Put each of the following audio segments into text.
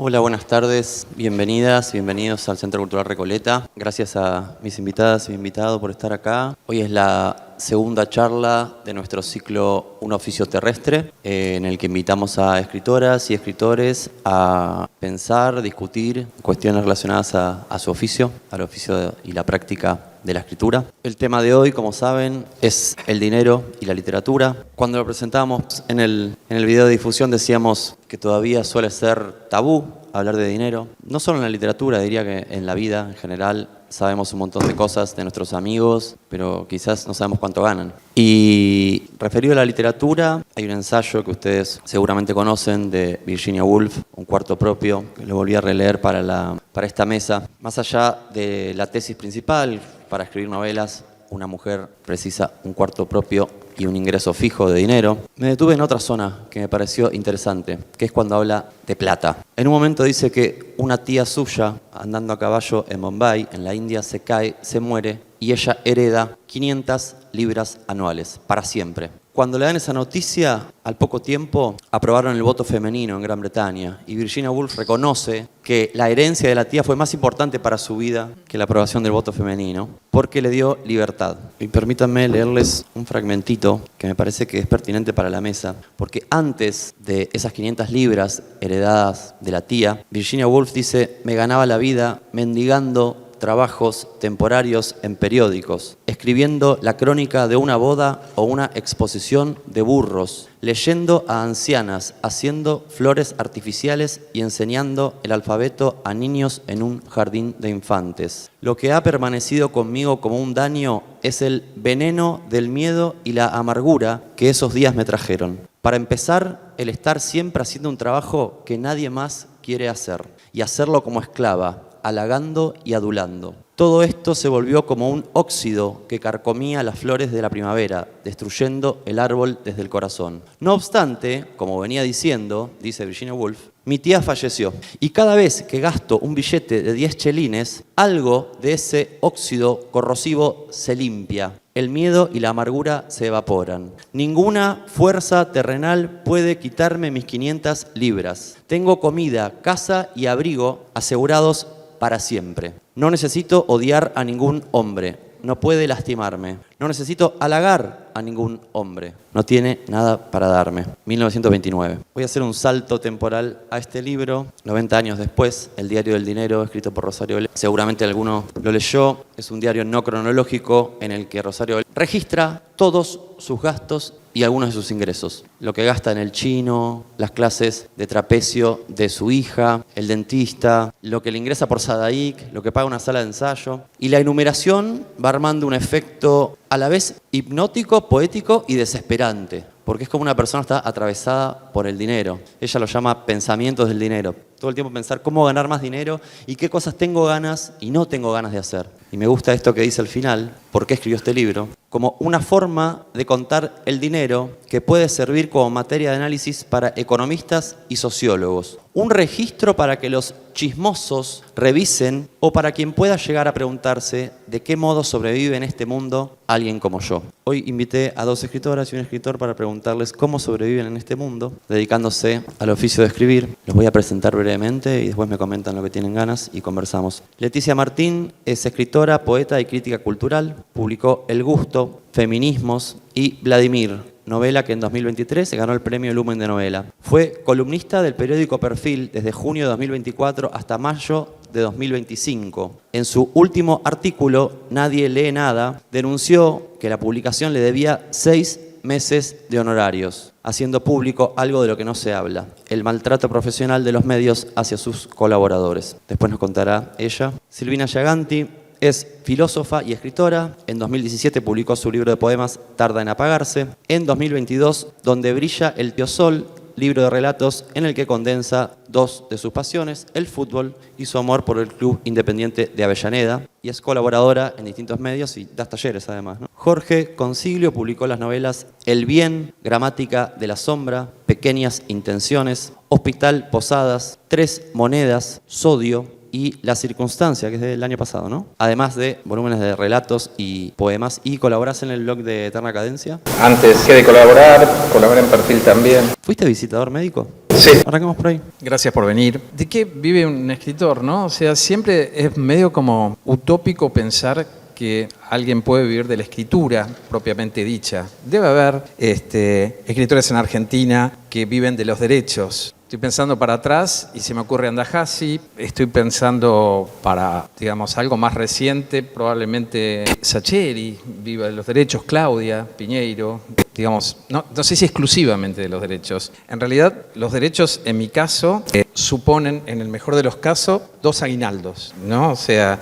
Hola, buenas tardes, bienvenidas, bienvenidos al Centro Cultural Recoleta. Gracias a mis invitadas y invitados por estar acá. Hoy es la segunda charla de nuestro ciclo Un oficio terrestre, en el que invitamos a escritoras y escritores a pensar, discutir cuestiones relacionadas a su oficio, al oficio y la práctica de la escritura. El tema de hoy, como saben, es el dinero y la literatura. Cuando lo presentamos en el video de difusión decíamos que todavía suele ser tabú hablar de dinero. No solo en la literatura, diría que en la vida en general sabemos un montón de cosas de nuestros amigos, pero quizás no sabemos cuánto ganan. Y referido a la literatura, hay un ensayo que ustedes seguramente conocen de Virginia Woolf, Un cuarto propio, que lo volví a releer para esta mesa. Más allá de la tesis principal, para escribir novelas, una mujer precisa un cuarto propio y un ingreso fijo de dinero. Me detuve en otra zona que me pareció interesante, que es cuando habla de plata. En un momento dice que una tía suya, andando a caballo en Bombay, en la India, se cae, se muere, y ella hereda 500 libras anuales, para siempre. Cuando le dan esa noticia, al poco tiempo aprobaron el voto femenino en Gran Bretaña y Virginia Woolf reconoce que la herencia de la tía fue más importante para su vida que la aprobación del voto femenino porque le dio libertad. Y permítanme leerles un fragmentito que me parece que es pertinente para la mesa, porque antes de esas 500 libras heredadas de la tía, Virginia Woolf dice: me ganaba la vida mendigando trabajos temporarios en periódicos, escribiendo la crónica de una boda o una exposición de burros, leyendo a ancianas, haciendo flores artificiales y enseñando el alfabeto a niños en un jardín de infantes. Lo que ha permanecido conmigo como un daño es el veneno del miedo y la amargura que esos días me trajeron. Para empezar, el estar siempre haciendo un trabajo que nadie más quiere hacer y hacerlo como esclava, halagando y adulando. Todo esto se volvió como un óxido que carcomía las flores de la primavera, destruyendo el árbol desde el corazón. No obstante, como venía diciendo, dice Virginia Woolf, mi tía falleció y cada vez que gasto un billete de 10 chelines, algo de ese óxido corrosivo se limpia. El miedo y la amargura se evaporan. Ninguna fuerza terrenal puede quitarme mis 500 libras. Tengo comida, casa y abrigo asegurados para siempre. No necesito odiar a ningún hombre. No puede lastimarme. No necesito halagar a ningún hombre. No tiene nada para darme. 1929. Voy a hacer un salto temporal a este libro. 90 años después, El diario del dinero, escrito por Rosario Vélez. Seguramente alguno lo leyó. Es un diario no cronológico en el que Rosario Vélez registra todos sus gastos y algunos de sus ingresos. Lo que gasta en el chino, las clases de trapecio de su hija, el dentista, lo que le ingresa por Sadaic, lo que paga una sala de ensayo. Y la enumeración va armando un efecto a la vez hipnótico, poético y desesperante, porque es como una persona está atravesada por el dinero. Ella lo llama pensamientos del dinero. Todo el tiempo pensar cómo ganar más dinero y qué cosas tengo ganas y no tengo ganas de hacer. Y me gusta esto que dice al final, por qué escribió este libro, como una forma de contar el dinero que puede servir como materia de análisis para economistas y sociólogos. Un registro para que los chismosos revisen o para quien pueda llegar a preguntarse de qué modo sobrevive en este mundo alguien como yo. Hoy invité a 2 escritoras y un escritor para preguntarles cómo sobreviven en este mundo, dedicándose al oficio de escribir. Los voy a presentar brevemente y después me comentan lo que tienen ganas y conversamos. Leticia Martín es escritora, poeta y crítica cultural. Publicó El gusto, Feminismos y Vladimir, novela que en 2023 ganó el premio Lumen de novela. Fue columnista del periódico Perfil desde junio de 2024 hasta mayo de 2025. En su último artículo, Nadie lee nada, denunció que la publicación le debía 6 meses de honorarios, haciendo público algo de lo que no se habla: el maltrato profesional de los medios hacia sus colaboradores. Después nos contará ella. Silvina Giaganti es filósofa y escritora. En 2017 publicó su libro de poemas Tarda en apagarse. En 2022, Donde brilla el tío sol, libro de relatos en el que condensa 2 de sus pasiones, el fútbol y su amor por el Club Independiente de Avellaneda. Y es colaboradora en distintos medios y da talleres además, ¿no? Jorge Consiglio publicó las novelas El bien, Gramática de la sombra, Pequeñas intenciones, Hospital Posadas, 3 monedas, Sodio y La circunstancia, que es del año pasado, ¿no? Además de volúmenes de relatos y poemas. ¿Y colaborás en el blog de Eterna Cadencia? Antes que de colaborar, colaboré en Perfil también. ¿Fuiste visitador médico? Sí. Arrancamos por ahí. Gracias por venir. ¿De qué vive un escritor, no? O sea, siempre es medio como utópico pensar que alguien puede vivir de la escritura propiamente dicha. Debe haber escritores en Argentina que viven de los derechos. Estoy pensando para atrás y se me ocurre Andajasi. Estoy pensando para, digamos, algo más reciente, probablemente Sacheri viva de los derechos, Claudia Piñeiro. Digamos, no sé si exclusivamente de los derechos. En realidad, los derechos, en mi caso, suponen, en el mejor de los casos, 2 aguinaldos, ¿no? O sea,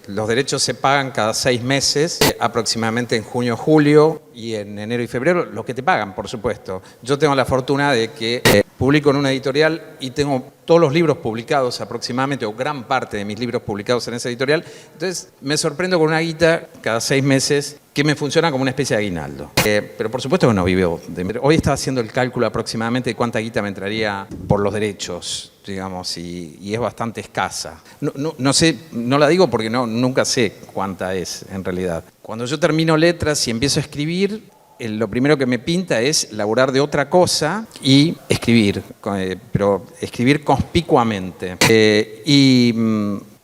los derechos se pagan cada 6 meses, aproximadamente en junio, julio y en enero y febrero, lo que te pagan, por supuesto. Yo tengo la fortuna de que publico en una editorial y tengo todos los libros publicados aproximadamente, o gran parte de mis libros publicados en esa editorial. Entonces me sorprendo con una guita cada 6 meses que me funciona como una especie de aguinaldo. Pero por supuesto que no vivo. Hoy estaba haciendo el cálculo aproximadamente de cuánta guita me entraría por los derechos, digamos, y es bastante escasa. No sé, no la digo porque nunca sé cuánta es en realidad. Cuando yo termino letras y empiezo a escribir, lo primero que me pinta es laburar de otra cosa y escribir, pero escribir conspicuamente.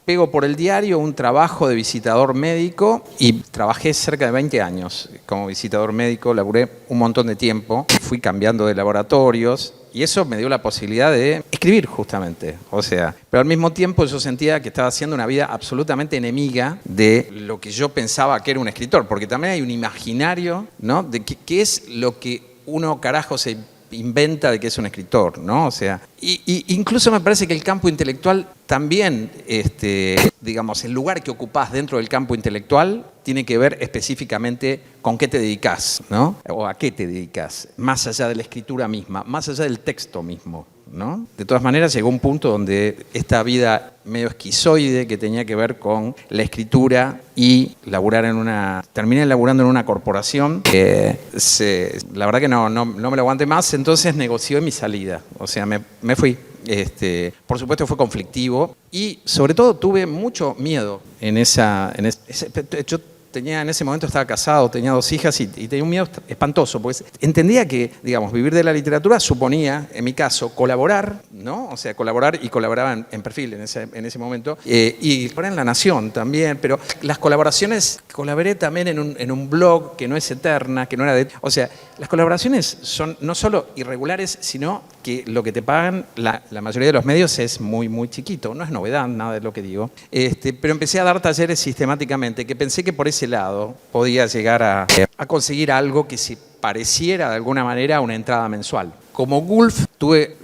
Pego por el diario un trabajo de visitador médico y trabajé cerca de 20 años como visitador médico, laburé un montón de tiempo, fui cambiando de laboratorios y eso me dio la posibilidad de escribir justamente. O sea, pero al mismo tiempo yo sentía que estaba haciendo una vida absolutamente enemiga de lo que yo pensaba que era un escritor, porque también hay un imaginario, ¿no? De qué es lo que uno carajo se inventa de que es un escritor, ¿no? O sea, incluso me parece que el campo intelectual también, digamos, el lugar que ocupás dentro del campo intelectual tiene que ver específicamente con qué te dedicas, ¿no? O a qué te dedicas, más allá de la escritura misma, más allá del texto mismo, ¿no? De todas maneras, llegó un punto donde esta vida medio esquizoide que tenía que ver con la escritura y terminé laburando en una corporación que la verdad que no me lo aguanté más, entonces negocié mi salida, o sea, me fui. Por supuesto fue conflictivo y sobre todo tuve mucho miedo yo en ese momento estaba casado, tenía 2 hijas y tenía un miedo espantoso, porque entendía que, digamos, vivir de la literatura suponía, en mi caso, colaborar, ¿no? O sea, colaborar y colaboraba en Perfil en ese momento, y en La Nación también, pero las colaboraciones, colaboré también en un blog que no es eterna, que no era o sea, las colaboraciones son no solo irregulares, sino que lo que te pagan la mayoría de los medios es muy, muy chiquito, no es novedad nada de lo que digo, pero empecé a dar talleres sistemáticamente, que pensé que por ese lado podía llegar a conseguir algo que se pareciera de alguna manera a una entrada mensual. Como Gulf tuve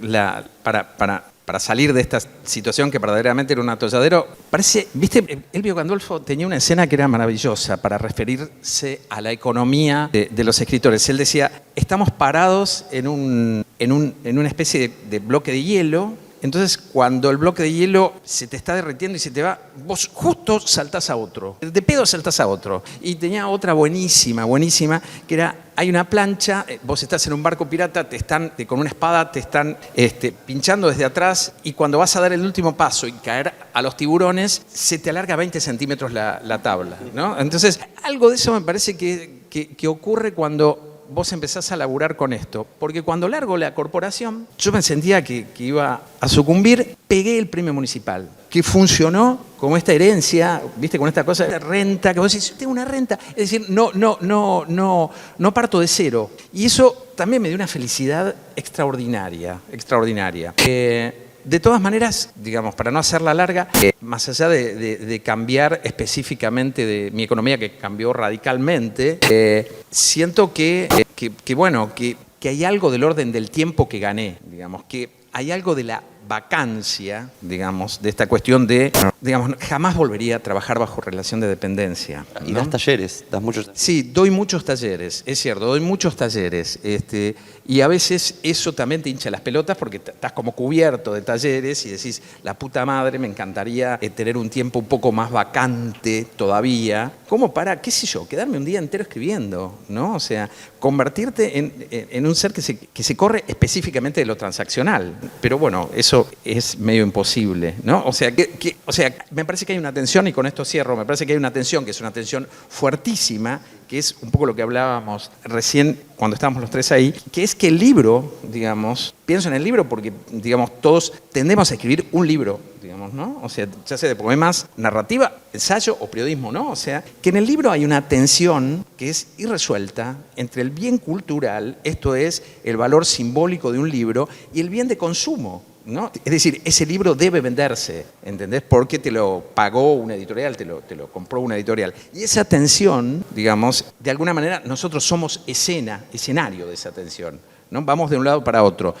para salir de esta situación que verdaderamente era un atolladero, ¿viste? Elvio Gandolfo tenía una escena que era maravillosa para referirse a la economía de los escritores. Él decía, estamos parados en una especie de bloque de hielo. Entonces, cuando el bloque de hielo se te está derritiendo y se te va, vos justo saltás a otro. De pedo saltás a otro. Y tenía otra buenísima, que era, hay una plancha, vos estás en un barco pirata, con una espada te están pinchando desde atrás y cuando vas a dar el último paso y caer a los tiburones, se te alarga 20 centímetros la tabla, ¿no? Entonces, algo de eso me parece que ocurre cuando vos empezás a laburar con esto. Porque cuando largo la corporación, yo me sentía que iba a sucumbir, pegué el premio municipal, que funcionó como esta herencia, ¿viste? Con esta cosa de renta, que vos decís, tengo una renta. Es decir, no parto de cero. Y eso también me dio una felicidad extraordinaria. De todas maneras, digamos, para no hacerla larga, más allá de cambiar específicamente de mi economía, que cambió radicalmente, siento que hay algo del orden del tiempo que gané, digamos, que hay algo de la vacancia, digamos, de esta cuestión de, digamos, jamás volvería a trabajar bajo relación de dependencia, ¿no? Y das talleres, das muchos talleres. Sí, doy muchos talleres, es cierto, doy muchos talleres. Y a veces eso también te hincha las pelotas porque estás como cubierto de talleres y decís, la puta madre, me encantaría tener un tiempo un poco más vacante todavía, como para, qué sé yo, quedarme un día entero escribiendo, ¿no? O sea, convertirte en un ser que se corre específicamente de lo transaccional. Pero bueno, eso eso es medio imposible, ¿no? O sea, me parece que hay una tensión, y con esto cierro, me parece que hay una tensión, que es una tensión fuertísima, que es un poco lo que hablábamos recién cuando estábamos los tres ahí, que es que el libro, digamos, pienso en el libro porque, digamos, todos tendemos a escribir un libro, digamos, ¿no? O sea, ya sea de poemas, narrativa, ensayo o periodismo, ¿no? O sea, que en el libro hay una tensión que es irresuelta entre el bien cultural, esto es, el valor simbólico de un libro, y el bien de consumo, ¿no? Es decir, ese libro debe venderse, ¿entendés? Porque te lo pagó una editorial, te lo compró una editorial. Y esa tensión, digamos, de alguna manera nosotros somos escenario de esa tensión, ¿no? Vamos de un lado para otro.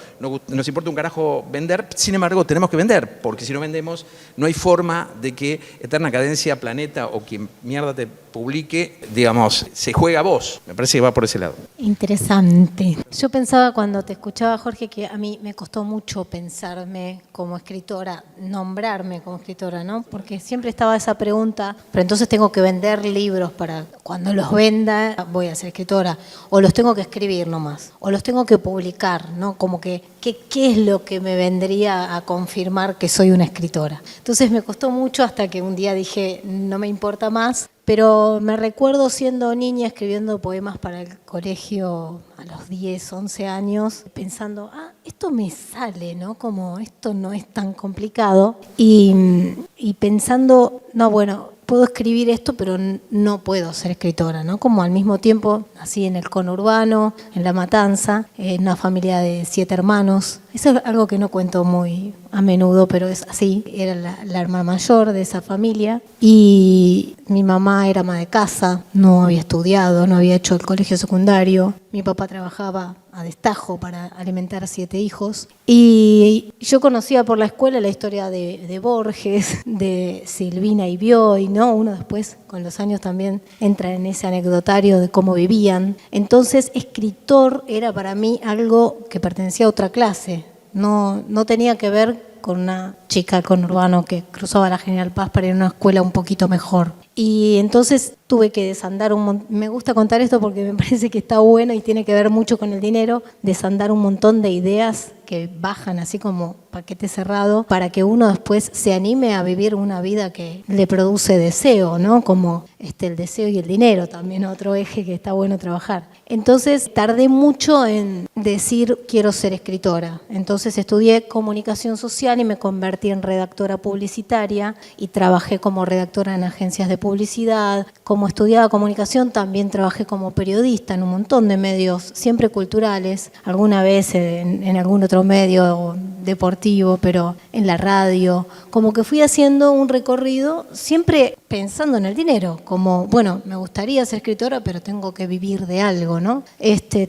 Nos importa un carajo vender, sin embargo tenemos que vender, porque si no vendemos no hay forma de que Eterna Cadencia, Planeta o quien mierda te publique, digamos, se juega a vos. Me parece que va por ese lado. Interesante. Yo pensaba cuando te escuchaba, Jorge, que a mí me costó mucho pensarme como escritora, nombrarme como escritora, ¿no? Porque siempre estaba esa pregunta, pero entonces tengo que vender libros para cuando los venda voy a ser escritora, o los tengo que escribir nomás, o los tengo que publicar, ¿no? Como que, ¿qué es lo que me vendría a confirmar que soy una escritora? Entonces me costó mucho hasta que un día dije, no me importa más. Pero me recuerdo siendo niña escribiendo poemas para el colegio a los 10, 11 años, pensando, esto me sale, ¿no? Como esto no es tan complicado. Y pensando, no, bueno, puedo escribir esto, pero no puedo ser escritora, ¿no? Como al mismo tiempo, así en el conurbano, en La Matanza, en una familia de 7 hermanos. Eso es algo que no cuento muy a menudo, pero es así. Era la hermana mayor de esa familia y mi mamá era ama de casa, no había estudiado, no había hecho el colegio secundario. Mi papá trabajaba a destajo para alimentar 7 hijos. Y yo conocía por la escuela la historia de Borges, de Silvina y Bioy, ¿no? Uno después, con los años, también entra en ese anecdotario de cómo vivían. Entonces, escritor era para mí algo que pertenecía a otra clase. No tenía que ver con una chica del conurbano que cruzaba la General Paz para ir a una escuela un poquito mejor. Y entonces tuve que desandar me gusta contar esto porque me parece que está bueno y tiene que ver mucho con el dinero, desandar un montón de ideas que bajan así como paquete cerrado para que uno después se anime a vivir una vida que le produce deseo, ¿no? Como el deseo y el dinero, también otro eje que está bueno trabajar. Entonces tardé mucho en decir quiero ser escritora. Entonces estudié comunicación social y me convertí en redactora publicitaria y trabajé como redactora en agencias de publicidad. Como estudiaba comunicación también trabajé como periodista en un montón de medios, siempre culturales, alguna vez en algún otro medio deportivo, pero en la radio. Como que fui haciendo un recorrido siempre pensando en el dinero, como, bueno, me gustaría ser escritora, pero tengo que vivir de algo, ¿no?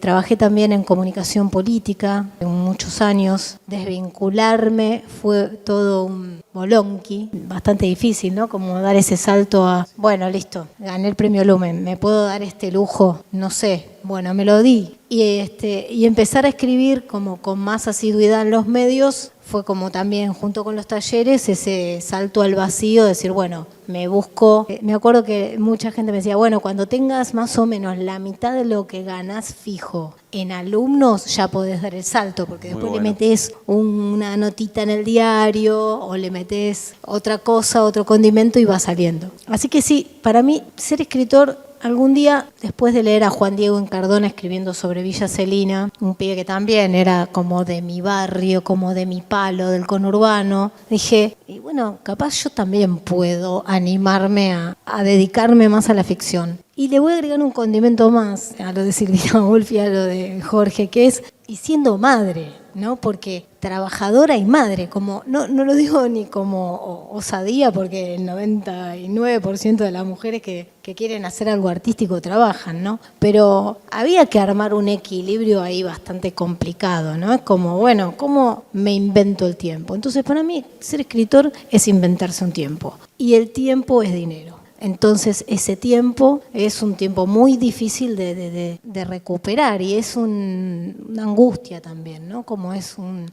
Trabajé también en comunicación política muchos años. Desvincularme fue todo un bolonqui, bastante difícil, ¿no? Como dar ese salto a, bueno, listo, gané el premio Lumen, ¿me puedo dar este lujo? No sé, bueno, me lo di. Y empezar a escribir como con más asiduidad en los medios fue como también junto con los talleres ese salto al vacío, decir, bueno, me busco. Me acuerdo que mucha gente me decía, bueno, cuando tengas más o menos la mitad de lo que ganás fijo en alumnos, ya podés dar el salto, porque después le metés una notita en el diario o le metés otra cosa, otro condimento y va saliendo. Así que sí, para mí ser escritor... Algún día, después de leer a Juan Diego Encardona escribiendo sobre Villa Celina, un pibe que también era como de mi barrio, como de mi palo, del conurbano, dije, y bueno, capaz yo también puedo animarme a dedicarme más a la ficción. Y le voy a agregar un condimento más a lo de Silvina Wolf y a lo de Jorge, que es, y siendo madre, ¿no? Porque trabajadora y madre, como no lo digo ni como osadía, porque el 99% de las mujeres que quieren hacer algo artístico trabajan, ¿no? Pero había que armar un equilibrio ahí bastante complicado, ¿no? Es como, bueno, ¿cómo me invento el tiempo? Entonces, para mí, ser escritor es inventarse un tiempo. Y el tiempo es dinero. Entonces ese tiempo es un tiempo muy difícil de recuperar y es una angustia también, ¿no? Como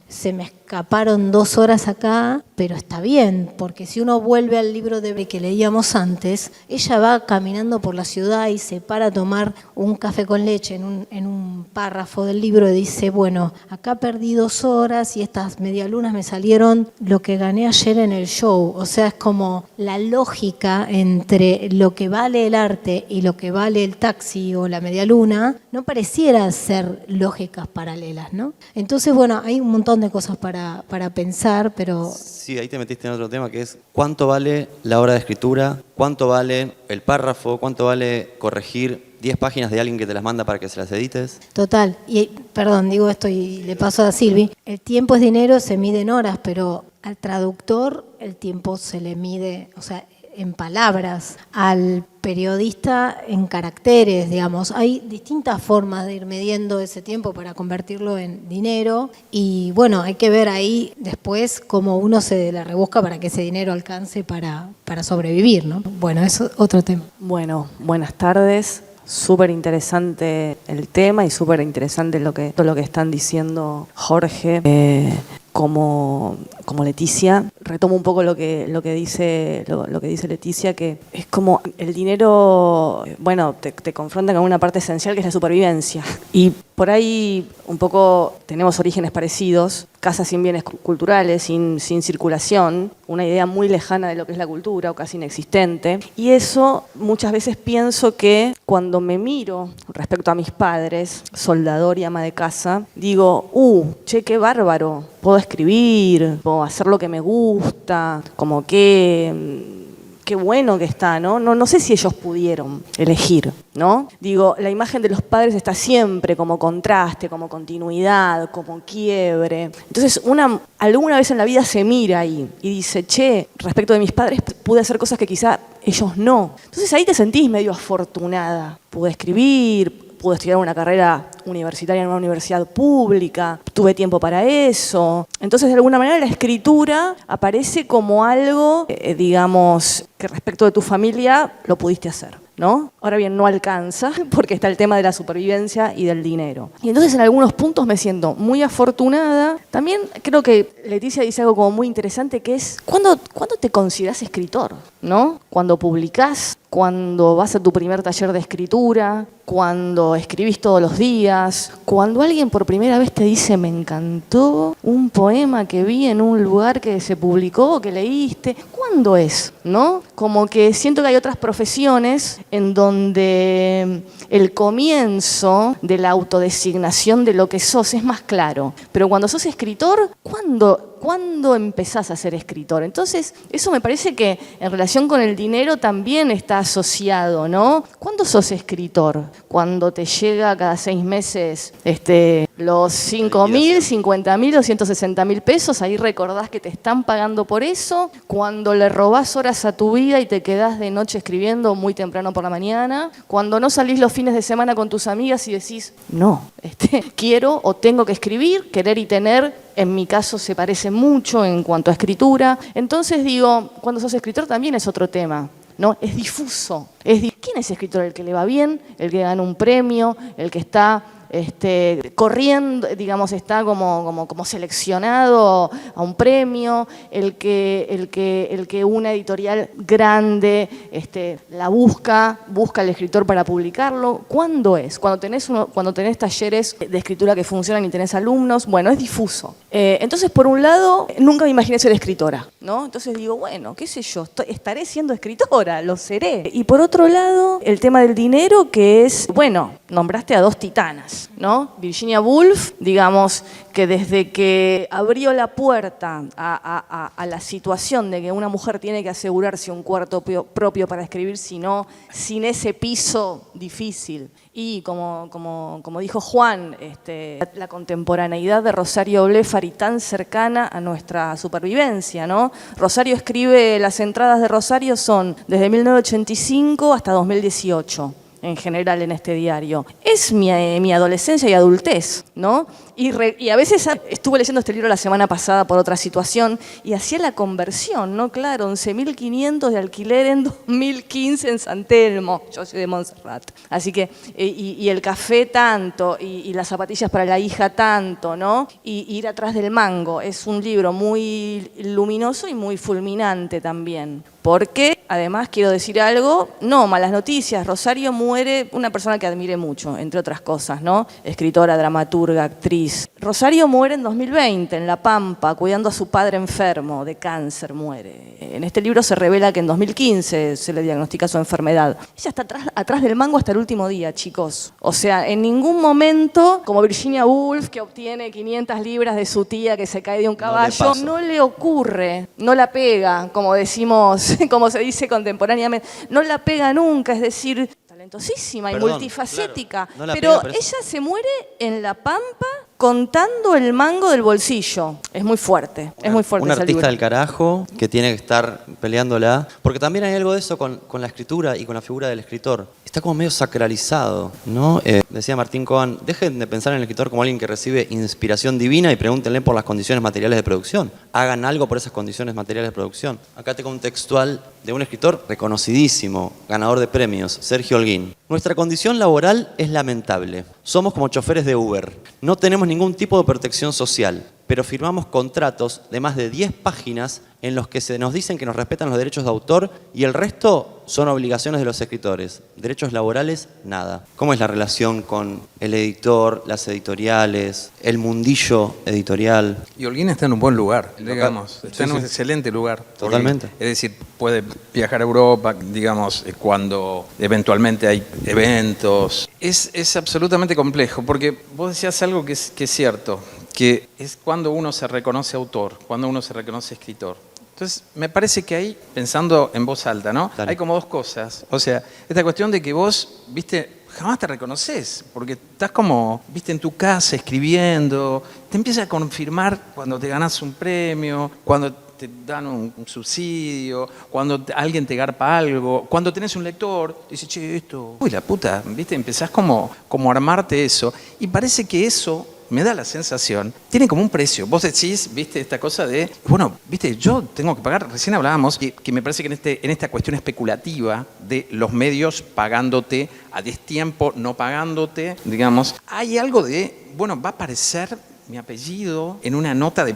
se me escaparon 2 horas acá, pero está bien, porque si uno vuelve al libro de que leíamos antes, ella va caminando por la ciudad y se para a tomar un café con leche en un párrafo del libro y dice, bueno, acá perdí 2 horas y estas medialunas me salieron lo que gané ayer en el show. O sea, es como la lógica entre lo que vale el arte y lo que vale el taxi o la medialuna, no pareciera ser lógicas paralelas, ¿no? Entonces, bueno, hay un montón de cosas para pensar, pero... Sí, ahí te metiste en otro tema que es ¿cuánto vale la hora de escritura? ¿Cuánto vale el párrafo? ¿Cuánto vale corregir 10 páginas de alguien que te las manda para que se las edites? Total. Y, perdón, digo esto y le paso a Silvi. El tiempo es dinero, se mide en horas, pero al traductor el tiempo se le mide, o sea, en palabras, al periodista en caracteres, digamos. Hay distintas formas de ir midiendo ese tiempo para convertirlo en dinero y bueno, hay que ver ahí después cómo uno se la rebusca para que ese dinero alcance para sobrevivir, ¿no? Bueno, eso es otro tema. Bueno, buenas tardes. Súper interesante el tema y súper interesante todo lo que están diciendo Jorge. Como Leticia, retomo un poco lo que dice Leticia, que es como el dinero, bueno, te confronta con una parte esencial que es la supervivencia. Y por ahí un poco tenemos orígenes parecidos, casas sin bienes culturales, sin circulación, una idea muy lejana de lo que es la cultura o casi inexistente. Y eso muchas veces pienso que cuando me miro respecto a mis padres, soldador y ama de casa, digo, che, qué bárbaro, puedo escribir, puedo hacer lo que me gusta, como que... Qué bueno que está, ¿no? No sé si ellos pudieron elegir, ¿no? Digo, la imagen de los padres está siempre como contraste, como continuidad, como quiebre. Entonces, alguna vez en la vida se mira ahí y dice, che, respecto de mis padres pude hacer cosas que quizá ellos no. Entonces ahí te sentís medio afortunada. Pude escribir, pude estudiar una carrera universitaria en una universidad pública, tuve tiempo para eso. Entonces, de alguna manera, la escritura aparece como algo, digamos, que respecto de tu familia lo pudiste hacer, ¿no? Ahora bien, no alcanza porque está el tema de la supervivencia y del dinero. Y entonces en algunos puntos me siento muy afortunada. También creo que Leticia dice algo como muy interesante que es ¿cuándo te considerás escritor? ¿No? Cuando publicás, cuando vas a tu primer taller de escritura, cuando escribís todos los días, cuando alguien por primera vez te dice me encantó un poema que vi en un lugar que se publicó, que leíste. ¿Cuándo es? ¿No? Como que siento que hay otras profesiones en donde el comienzo de la autodesignación de lo que sos es más claro. Pero cuando sos escritor, ¿cuándo empezás a ser escritor? Entonces, eso me parece que en relación con el dinero también está asociado, ¿no? ¿Cuándo sos escritor? Cuando te llega cada 6 meses los 5.000, 50.000 o 160.000 pesos, ahí recordás que te están pagando por eso. Cuando le robás horas a tu vida y te quedás de noche escribiendo muy temprano por la mañana. Cuando no salís los fines de semana con tus amigas y decís, no, quiero o tengo que escribir, querer y tener, en mi caso se parece mucho en cuanto a escritura. Entonces digo, cuando sos escritor también es otro tema, ¿no? Es difuso. ¿Quién es escritor? ¿El que le va bien? ¿El que gana un premio? ¿El que está corriendo, digamos, está como seleccionado a un premio? ¿El que una editorial grande la busca el escritor para publicarlo? ¿Cuándo es? Cuando tenés talleres de escritura que funcionan y tenés alumnos, bueno, es difuso. Entonces, por un lado, nunca me imaginé ser escritora, ¿no? Entonces digo, bueno, qué sé yo, estaré siendo escritora, lo seré. Y por otro lado, el tema del dinero, que es, bueno, nombraste a 2 titanas, ¿no? Virginia Woolf, digamos, que desde que abrió la puerta a la situación de que una mujer tiene que asegurarse un cuarto propio para escribir, sino sin ese piso difícil. Y como dijo Juan, la contemporaneidad de Rosario Blefari tan cercana a nuestra supervivencia, ¿no? Rosario escribe, las entradas de Rosario son desde 1985 hasta 2018. En general en este diario. Es mi adolescencia y adultez, ¿no? Y a veces estuve leyendo este libro la semana pasada por otra situación y hacía la conversión, ¿no? Claro, 11.500 de alquiler en 2015 en San Telmo. Yo soy de Montserrat. Así que, y el café tanto, y las zapatillas para la hija tanto, ¿no? Y ir atrás del mango. Es un libro muy luminoso y muy fulminante también. Porque, además, quiero decir algo, no, malas noticias. Rosario muere, una persona que admiré mucho, entre otras cosas, ¿no? Escritora, dramaturga, actriz. Rosario muere en 2020, en La Pampa, cuidando a su padre enfermo, de cáncer muere. En este libro se revela que en 2015 se le diagnostica su enfermedad. Ella está atrás del mango hasta el último día, chicos. O sea, en ningún momento, como Virginia Woolf, que obtiene 500 libras de su tía que se cae de un caballo, no le ocurre, no la pega, como decimos, como se dice contemporáneamente, no la pega nunca, es decir, talentosísima y multifacética, claro, no la pero pega, ella se muere en La Pampa contando el mango del bolsillo. Es muy fuerte, es muy fuerte Un ese artista libro. del carajo que tiene que estar peleándola, porque también hay algo de eso con la escritura y con la figura del escritor. Está como medio sacralizado, ¿no? Decía Martín Cohen, dejen de pensar en el escritor como alguien que recibe inspiración divina y pregúntenle por las condiciones materiales de producción. Hagan algo por esas condiciones materiales de producción. Acá tengo un textual de un escritor reconocidísimo, ganador de premios, Sergio Holguín. Nuestra condición laboral es lamentable. Somos como choferes de Uber. No tenemos ningún tipo de protección social, pero firmamos contratos de más de 10 páginas en los que se nos dicen que nos respetan los derechos de autor y el resto son obligaciones de los escritores. Derechos laborales, nada. ¿Cómo es la relación con el editor, las editoriales, el mundillo editorial? Y Holguín está en un buen lugar, digamos. Está en un excelente lugar. Totalmente. Es decir, puede viajar a Europa, digamos, cuando eventualmente hay eventos. Es absolutamente complejo, porque vos decías algo que es cierto, que es cuando uno se reconoce autor, cuando uno se reconoce escritor. Entonces, me parece que ahí, pensando en voz alta, ¿no? Dale. Hay como dos cosas. O sea, esta cuestión de que vos, viste, jamás te reconoces, porque estás como, viste, en tu casa escribiendo, te empieza a confirmar cuando te ganás un premio, cuando te dan un subsidio, cuando alguien te garpa algo, cuando tenés un lector, dices, che, esto, uy, la puta, viste, empezás como a armarte eso, y parece que eso me da la sensación, tiene como un precio. Vos decís, viste, esta cosa de, bueno, viste, yo tengo que pagar, recién hablábamos, que me parece que en esta cuestión especulativa de los medios pagándote a destiempo, no pagándote, digamos, hay algo de, bueno, va a aparecer mi apellido en una nota de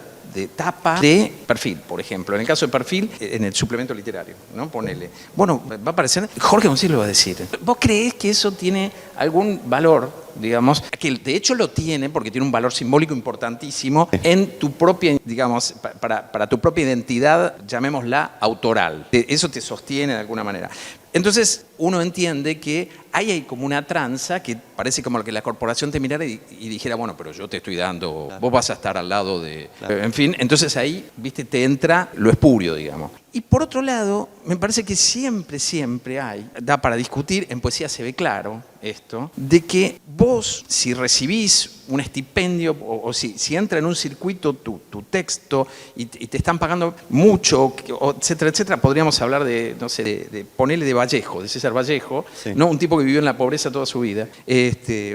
tapa de Perfil, por ejemplo. En el caso de Perfil, en el suplemento literario, ¿no? Ponele. Bueno, va a aparecer, Jorge González lo va a decir. ¿Vos creés que eso tiene algún valor, digamos, que de hecho lo tiene, porque tiene un valor simbólico importantísimo en tu propia, digamos, para tu propia identidad, llamémosla autoral? Eso te sostiene de alguna manera. Entonces, uno entiende que ahí hay como una tranza que parece como que la corporación te mirara y dijera, bueno, pero yo te estoy dando, vos vas a estar al lado de... En fin, entonces ahí, viste, te entra lo espurio, digamos. Y por otro lado, me parece que siempre hay, da para discutir, en poesía se ve claro esto, de que vos, si recibís un estipendio o si entra en un circuito tu texto y te están pagando mucho, etcétera, etcétera, podríamos hablar de, no sé, de ponerle de Vallejo, de César Vallejo, sí, ¿no? Un tipo que vivió en la pobreza toda su vida,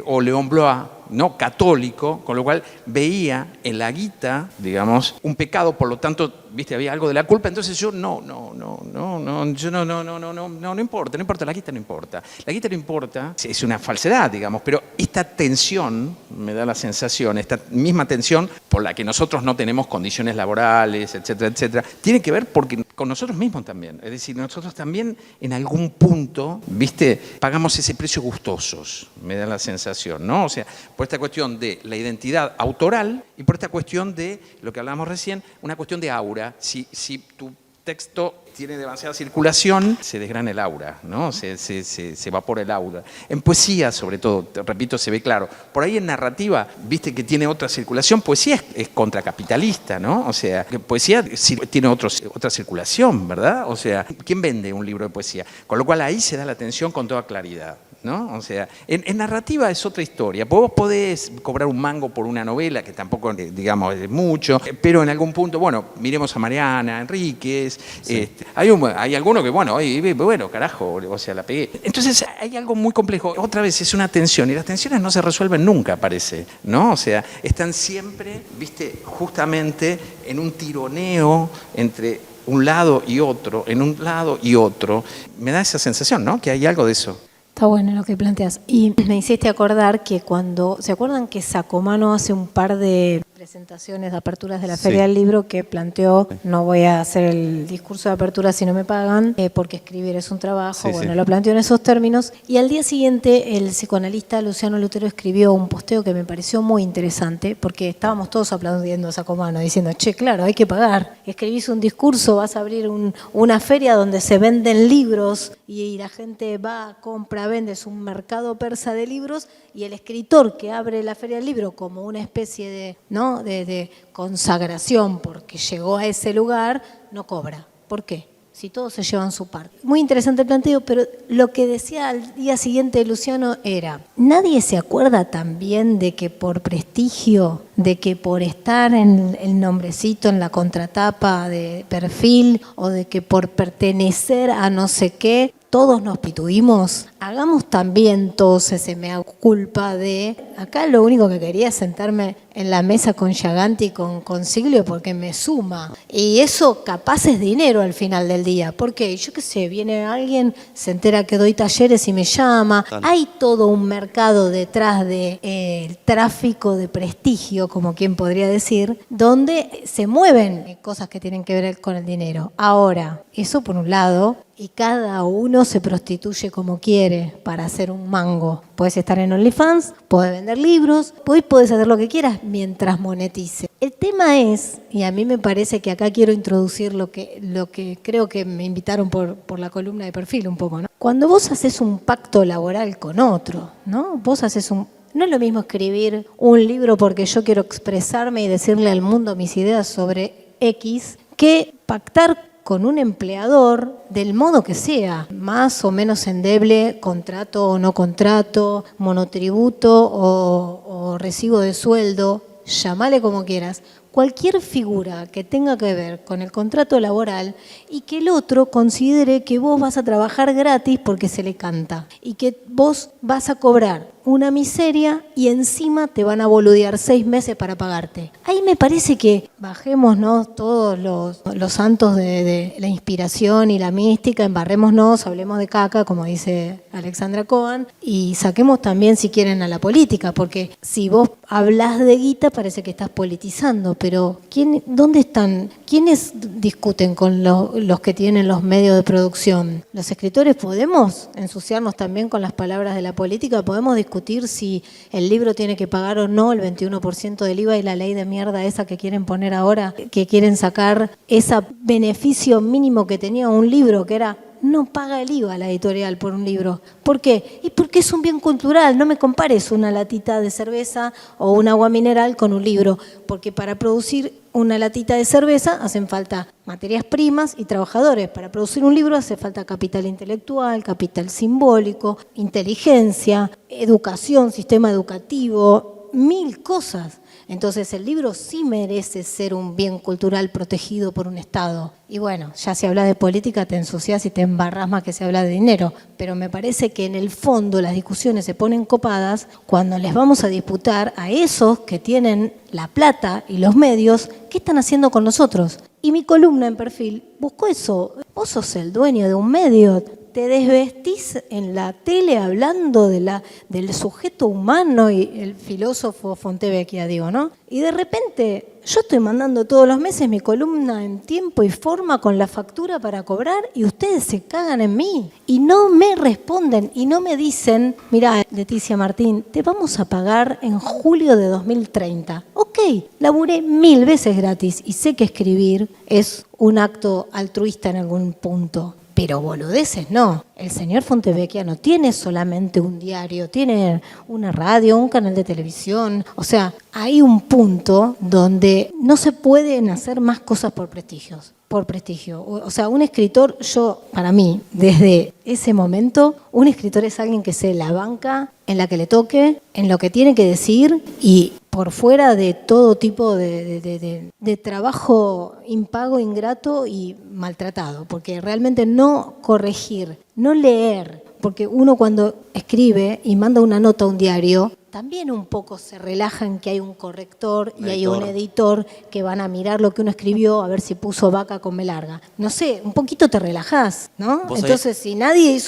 o León Blois, ¿no? Católico, con lo cual veía en la guita, digamos, un pecado, por lo tanto, viste, había algo de la culpa, entonces yo no importa, la guita no importa. La guita no importa, es una falsedad, digamos, pero esta tensión, me da la sensación, esta misma tensión por la que nosotros no tenemos condiciones laborales, etcétera, etcétera, tiene que ver porque con nosotros mismos también. Es decir, nosotros también en algún punto, viste, pagamos ese precio gustosos, me da la sensación, ¿no? O sea, por esta cuestión de la identidad autoral y por esta cuestión de, lo que hablábamos recién, una cuestión de aura. Si tu texto tiene demasiada circulación, se desgrana el aura, ¿no? Se evapora el aura. En poesía, sobre todo, te repito, se ve claro. Por ahí en narrativa, viste que tiene otra circulación. Poesía es contracapitalista, ¿no? O sea, poesía tiene otra circulación, ¿verdad? O sea, ¿quién vende un libro de poesía? Con lo cual ahí se da la tensión con toda claridad, ¿no? O sea, en narrativa es otra historia. Vos podés cobrar un mango por una novela, que tampoco, digamos, es mucho, pero en algún punto, bueno, miremos a Mariana Enríquez, sí. Hay alguno que, bueno, carajo, o sea, la pegué. Entonces hay algo muy complejo. Otra vez es una tensión, y las tensiones no se resuelven nunca, parece, ¿no? O sea, están siempre, viste, justamente en un tironeo entre un lado y otro, en un lado y otro. Me da esa sensación, ¿no? Que hay algo de eso. Está bueno lo que planteas. Y me hiciste acordar que ¿se acuerdan que Sacomano hace un par de presentaciones de aperturas de la Feria del Libro que planteó, no voy a hacer el discurso de apertura si no me pagan, porque escribir es un trabajo, lo planteó en esos términos, y al día siguiente el psicoanalista Luciano Lutero escribió un posteo que me pareció muy interesante, porque estábamos todos aplaudiendo a Sacomano, diciendo, che, claro, hay que pagar, escribís un discurso, vas a abrir una feria donde se venden libros y la gente va, compra, vende, es un mercado persa de libros, y el escritor que abre la Feria del Libro como una especie de, ¿no?, de consagración porque llegó a ese lugar, no cobra. ¿Por qué? Si todos se llevan su parte. Muy interesante el planteo, pero lo que decía al día siguiente Luciano era, nadie se acuerda también de que por prestigio, de que por estar en el nombrecito en la contratapa de perfil, o de que por pertenecer a no sé qué, todos nos pituimos. Hagamos también todos ese mea culpa de, acá lo único que quería es sentarme en la mesa con Yaganti y con Consiglio porque me suma. Y eso capaz es dinero al final del día. Porque yo qué sé, viene alguien, se entera que doy talleres y me llama. Hay todo un mercado detrás del tráfico de prestigio, como quien podría decir, donde se mueven cosas que tienen que ver con el dinero. Ahora, eso por un lado, y cada uno se prostituye como quiere para hacer un mango. Puedes estar en OnlyFans, puedes vender libros, puedes hacer lo que quieras mientras monetice. El tema es, y a mí me parece que acá quiero introducir lo que creo que me invitaron por la columna de perfil un poco, ¿no? Cuando vos haces un pacto laboral con otro, ¿no? No es lo mismo escribir un libro porque yo quiero expresarme y decirle al mundo mis ideas sobre X que pactar con un empleador del modo que sea, más o menos endeble, contrato o no contrato, monotributo o recibo de sueldo, llámale como quieras, cualquier figura que tenga que ver con el contrato laboral y que el otro considere que vos vas a trabajar gratis porque se le canta y que vos vas a cobrar una miseria y encima te van a boludear 6 meses para pagarte. Ahí me parece que bajémonos todos los santos de la inspiración y la mística, embarrémonos, hablemos de caca, como dice Alexandra Cohen, y saquemos también, si quieren, a la política, porque si vos hablás de guita parece que estás politizando, pero ¿dónde están? ¿Quiénes discuten con los que tienen los medios de producción? ¿Los escritores podemos ensuciarnos también con las palabras de la política? ¿Podemos discutir si el libro tiene que pagar o no el 21% del IVA y la ley de mierda esa que quieren poner ahora, que quieren sacar ese beneficio mínimo que tenía un libro, que era no paga el IVA la editorial por un libro? ¿Por qué? Y porque es un bien cultural. No me compares una latita de cerveza o un agua mineral con un libro, porque para producir una latita de cerveza hacen falta materias primas y trabajadores. Para producir un libro hace falta capital intelectual, capital simbólico, inteligencia, educación, sistema educativo, 1000 cosas. Entonces el libro sí merece ser un bien cultural protegido por un Estado. Y bueno, ya si hablas de política te ensucias y te embarras más que se habla de dinero. Pero me parece que en el fondo las discusiones se ponen copadas cuando les vamos a disputar a esos que tienen la plata y los medios, ¿qué están haciendo con nosotros? Y mi columna en perfil buscó eso. Vos sos el dueño de un medio. Te desvestís en la tele hablando del sujeto humano y el filósofo Fontevecchia, digo, ¿no? Y de repente yo estoy mandando todos los meses mi columna en tiempo y forma con la factura para cobrar y ustedes se cagan en mí y no me responden y no me dicen, mirá, Leticia Martín, te vamos a pagar en julio de 2030. Ok, laburé 1000 veces gratis y sé que escribir es un acto altruista en algún punto. Pero boludeces no. El señor Fontevecchia no tiene solamente un diario, tiene una radio, un canal de televisión. O sea, hay un punto donde no se pueden hacer más cosas por prestigios. por prestigio. O sea, un escritor, para mí, desde ese momento, un escritor es alguien que se la banca en la que le toque, en lo que tiene que decir y por fuera de todo tipo de trabajo impago, ingrato y maltratado. Porque realmente no corregir, no leer, porque uno cuando escribe y manda una nota a un diario, también un poco se relaja en que hay un corrector y hay un editor que van a mirar lo que uno escribió a ver si puso vaca con B larga. No sé, un poquito te relajás, ¿no? Entonces, si nadie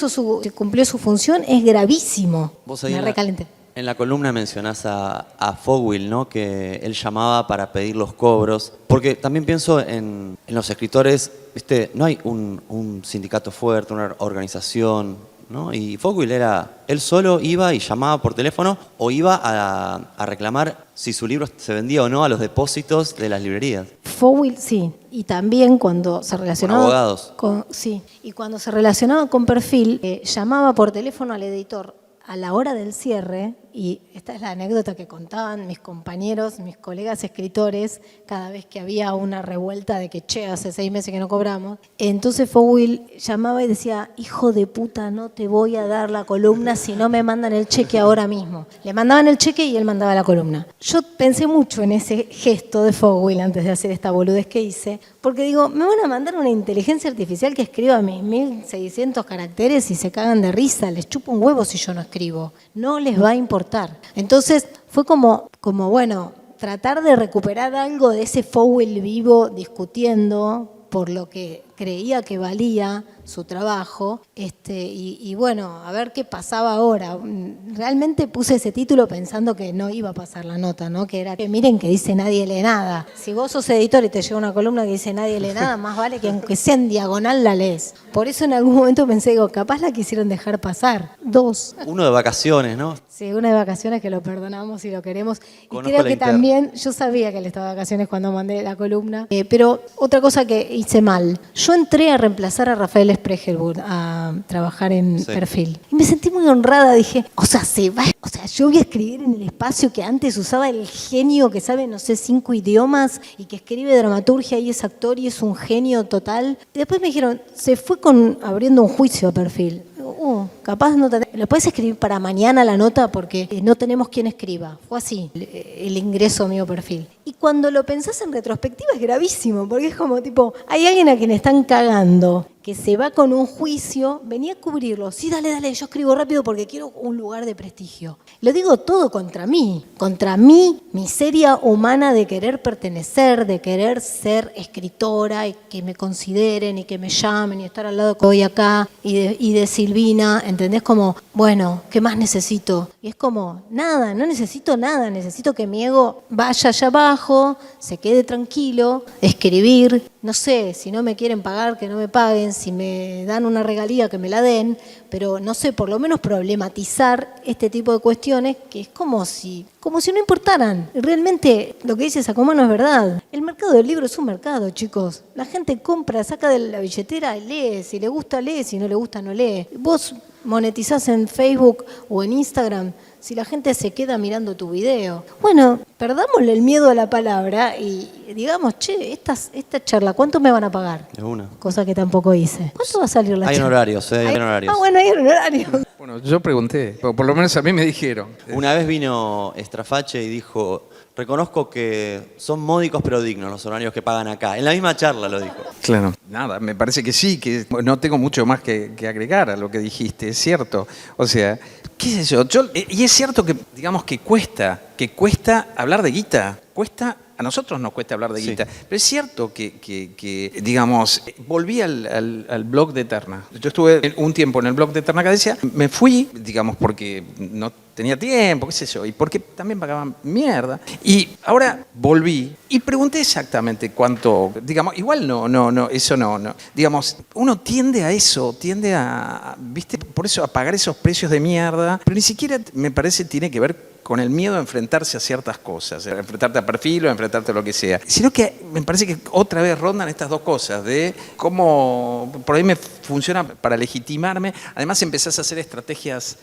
cumplió su función, es gravísimo. Me recalenté. En la columna mencionás a Fogwill, ¿no? Que él llamaba para pedir los cobros. Porque también pienso en los escritores, ¿viste? No hay un sindicato fuerte, una organización, ¿no? Y Fogwill él solo iba y llamaba por teléfono o iba a reclamar si su libro se vendía o no a los depósitos de las librerías. Fogwill, sí. Y también cuando se relacionaba con abogados. Sí. Y cuando se relacionaba con Perfil, llamaba por teléfono al editor a la hora del cierre, y esta es la anécdota que contaban mis compañeros, mis colegas escritores, cada vez que había una revuelta de que, hace 6 meses que no cobramos. Entonces Fogwill llamaba y decía, hijo de puta, no te voy a dar la columna si no me mandan el cheque ahora mismo. Le mandaban el cheque y él mandaba la columna. Yo pensé mucho en ese gesto de Fogwill antes de hacer esta boludez que hice, porque digo, me van a mandar una inteligencia artificial que escriba mis 1600 caracteres y se cagan de risa, les chupo un huevo si yo no escribo. No les va a importar. Entonces fue como bueno, tratar de recuperar algo de ese Fogwill vivo discutiendo por lo que creía que valía su trabajo, y bueno, a ver qué pasaba ahora. Realmente puse ese título pensando que no iba a pasar la nota, ¿no? Que era que miren que dice nadie lee nada. Si vos sos editor y te llega una columna que dice nadie lee nada, más vale que aunque sea en diagonal la lees. Por eso en algún momento pensé, digo, capaz la quisieron dejar pasar. 2. Uno de vacaciones, ¿no? Sí, una de vacaciones que lo perdonamos y lo queremos. Y creo que también, yo sabía que él estaba de vacaciones cuando mandé la columna, pero otra cosa que hice mal, yo entré a reemplazar a Rafael Spregelburg a trabajar en Perfil. Y me sentí muy honrada, dije, yo voy a escribir en el espacio que antes usaba el genio que sabe, no sé, 5 idiomas y que escribe dramaturgia y es actor y es un genio total. Y después me dijeron, se fue abriendo un juicio a Perfil. Capaz no lo puedes escribir para mañana la nota porque no tenemos quien escriba. Fue así el ingreso mío Perfil. Y cuando lo pensás en retrospectiva es gravísimo, porque es como tipo, hay alguien a quien están cagando, que se va con un juicio, venía a cubrirlo. Sí, dale, yo escribo rápido porque quiero un lugar de prestigio. Lo digo todo contra mi miseria humana de querer pertenecer, de querer ser escritora y que me consideren y que me llamen y estar al lado de hoy acá y de Silvina, ¿entendés? Como, bueno, ¿qué más necesito? Y es como, nada, no necesito nada, necesito que mi ego vaya allá abajo, se quede tranquilo, escribir, no sé, si no me quieren pagar, que no me paguen, si me dan una regalía, que me la den, pero no sé, por lo menos problematizar este tipo de cuestiones que es como si no importaran. Realmente lo que dice Sacomán no es verdad. El mercado del libro es un mercado, chicos. La gente compra, saca de la billetera y lee. Si le gusta, lee. Si no le gusta, no lee. Vos monetizás en Facebook o en Instagram si la gente se queda mirando tu video. Bueno, perdámosle el miedo a la palabra y digamos, esta charla, ¿cuánto me van a pagar? De una. Cosa que tampoco hice. ¿Cuánto va a salir la charla? Hay honorarios, hay honorarios. Ah, bueno, hay honorarios. Bueno, yo pregunté, por lo menos a mí me dijeron. Una vez vino Estrafache y dijo, reconozco que son módicos pero dignos los honorarios que pagan acá. En la misma charla lo dijo. Claro. Nada, me parece que sí, que no tengo mucho más que agregar a lo que dijiste, es cierto. O sea, qué sé yo, y es cierto que, digamos, que cuesta hablar de guita, a nosotros nos cuesta hablar de guita, pero es cierto que digamos, volví al blog de Eterna. Yo estuve un tiempo en el blog de Eterna Cadencia, me fui, digamos, porque no tenía tiempo, qué sé yo, y porque también pagaban mierda. Y ahora volví y pregunté exactamente cuánto, digamos, igual no, eso no. Digamos, uno tiende a, ¿viste? Por eso a pagar esos precios de mierda, pero ni siquiera me parece tiene que ver con el miedo a enfrentarse a ciertas cosas, a enfrentarte a perfil o a enfrentarte a lo que sea, sino que me parece que otra vez rondan estas dos cosas, de cómo por ahí me funciona para legitimarme. Además empezás a hacer estrategias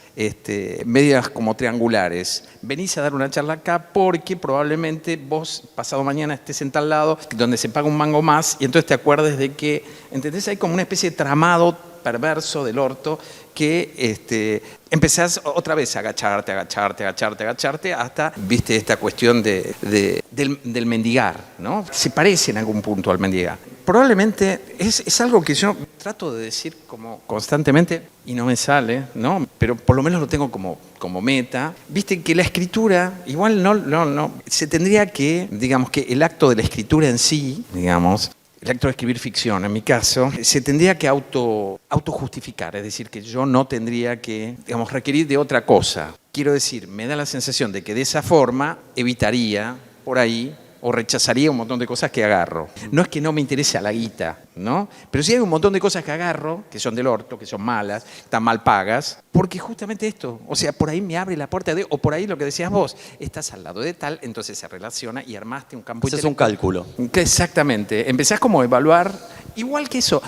medias como triangulares. Venís a dar una charla acá porque probablemente vos pasado mañana estés en tal lado donde se paga un mango más y entonces te acuerdes de que, ¿entendés? Hay como una especie de tramado perverso del orto que empezás otra vez a agacharte hasta, viste, esta cuestión del mendigar, ¿no? Se parece en algún punto al mendigar. Probablemente es algo que yo trato de decir como constantemente y no me sale, ¿no? Pero por lo menos lo tengo como meta. Viste que la escritura, igual no, se tendría que, digamos que el acto de la escritura en sí, digamos, el acto de escribir ficción, en mi caso, se tendría que autojustificar, es decir, que yo no tendría que, digamos, requerir de otra cosa. Quiero decir, me da la sensación de que de esa forma evitaría por ahí o rechazaría un montón de cosas que agarro. No es que no me interese la guita, ¿no? Pero sí hay un montón de cosas que agarro, que son del orto, que son malas, están mal pagas, porque justamente esto, o sea, por ahí me abre la puerta o por ahí lo que decías vos, estás al lado de tal, entonces se relaciona y armaste un campo Ese es un cálculo. Exactamente. Empezás como a evaluar, igual que eso.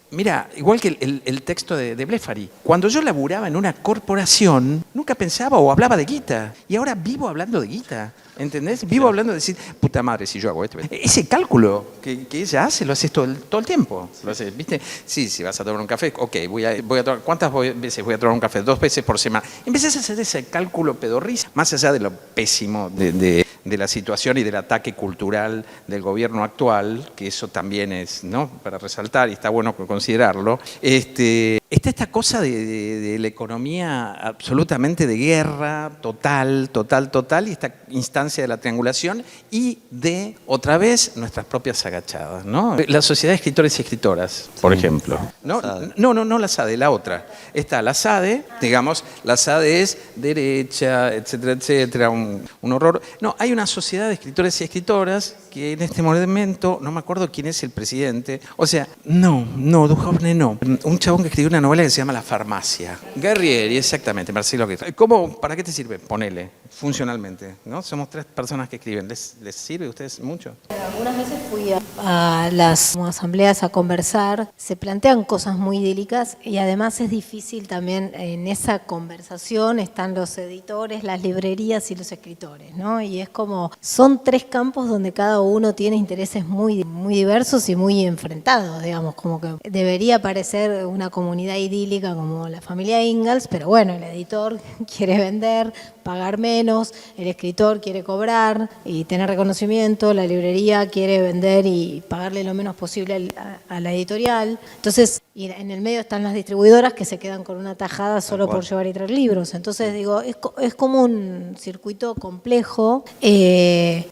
Mira, igual que el texto de Blefari. Cuando yo laburaba en una corporación, nunca pensaba o hablaba de guita. Y ahora vivo hablando de guita. ¿Entendés? Vivo hablando de decir, puta madre, si yo hago esto. Ese cálculo que ella hace, lo haces todo el tiempo. Lo haces, ¿viste? Sí, si vas a tomar un café, ok, voy a tomar, ¿cuántas veces voy a tomar un café? 2 veces por semana. Empezás a hacer ese cálculo pedorriza, más allá de lo pésimo de la situación y del ataque cultural del gobierno actual, que eso también es, ¿no?, para resaltar y está bueno considerarlo. Está esta cosa de la economía absolutamente de guerra, total, y esta instancia de la triangulación y de, otra vez, nuestras propias agachadas, ¿no? La sociedad de escritores y escritoras, por ejemplo. ¿No? No la SADE, la otra. Está la SADE, digamos, la SADE es derecha, etcétera, un horror. No, hay una sociedad de escritores y escritoras que en este momento, no me acuerdo quién es el presidente, o sea, no, Duhovne no. Un chabón que escribió una novela que se llama La Farmacia. Guerrieri, exactamente, Marcelo Guerrieri. ¿Para qué te sirve? Ponele, funcionalmente, ¿no? Somos 3 personas que escriben. ¿Les sirve a ustedes mucho? Algunas veces fui a las asambleas a conversar, se plantean cosas muy idílicas y además es difícil también en esa conversación están los editores, las librerías y los escritores, ¿no? Y es como, son 3 campos donde cada uno tiene intereses muy, muy diversos y muy enfrentados, digamos, como que debería parecer una comunidad idílica como la familia Ingalls, pero bueno, el editor quiere vender, pagar menos, el escritor quiere cobrar y tener reconocimiento, la librería quiere vender y pagarle lo menos posible a la editorial. Entonces, y en el medio están las distribuidoras que se quedan con una tajada solo por llevar y traer libros. Entonces, digo, es como un circuito complejo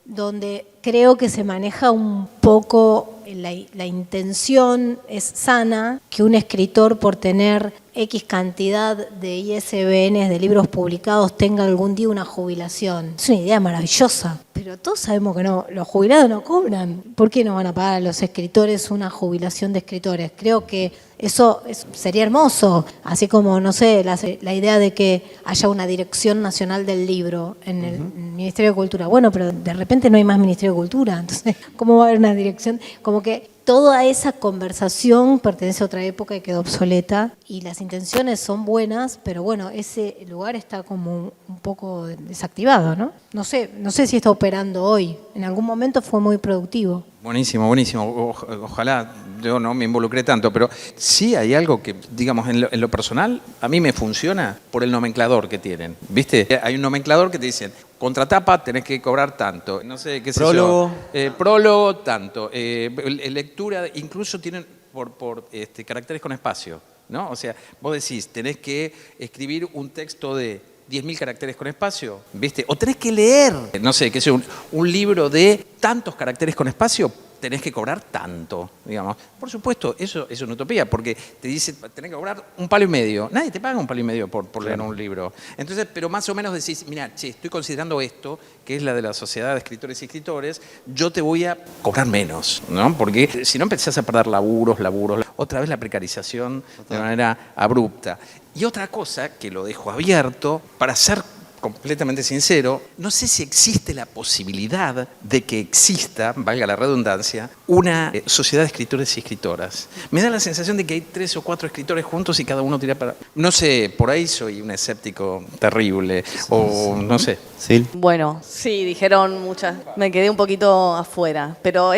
donde creo que se maneja un poco, la intención es sana, que un escritor por tener X cantidad de ISBNs de libros publicados tenga algún día una jubilación. Es una idea maravillosa, pero todos sabemos que no, los jubilados no cobran. ¿Por qué no van a pagar a los escritores una jubilación de escritores? Creo que eso sería hermoso, así como, no sé, la idea de que haya una dirección nacional del libro en el Ministerio de Cultura. Bueno, pero de repente no hay más Ministerio de Cultura, entonces, ¿cómo va a haber una dirección? Como que toda esa conversación pertenece a otra época y quedó obsoleta y las intenciones son buenas, pero bueno, ese lugar está como un poco desactivado, ¿no? No sé si está operando hoy. En algún momento fue muy productivo. Buenísimo. Ojalá yo no me involucré tanto, pero sí hay algo que, digamos, en lo personal, a mí me funciona por el nomenclador que tienen. ¿Viste? Hay un nomenclador que te dicen, contratapa tenés que cobrar tanto, no sé qué sé prólogo. yo. Prólogo, tanto. Lectura, incluso tienen por caracteres con espacio, ¿no? O sea, vos decís, tenés que escribir un texto de 10.000 caracteres con espacio, ¿viste? O tenés que leer, no sé, qué sé, un libro de tantos caracteres con espacio, tenés que cobrar tanto, digamos. Por supuesto, eso es una utopía, porque te dice, tenés que cobrar $1,50. Nadie te paga $1,50 por leer un libro. Entonces, pero más o menos decís, mira, estoy considerando esto, que es la de la sociedad de escritores y escritores, yo te voy a cobrar menos, ¿no? Porque si no empezás a perder laburos, otra vez la precarización de manera abrupta. Y otra cosa que lo dejo abierto para ser completamente sincero, no sé si existe la posibilidad de que exista, valga la redundancia, una sociedad de escritores y escritoras. Me da la sensación de que hay 3 o 4 escritores juntos y cada uno tira para... No sé, por ahí soy un escéptico terrible, o no sé. ¿Sí? Bueno, sí, dijeron muchas. Me quedé un poquito afuera, pero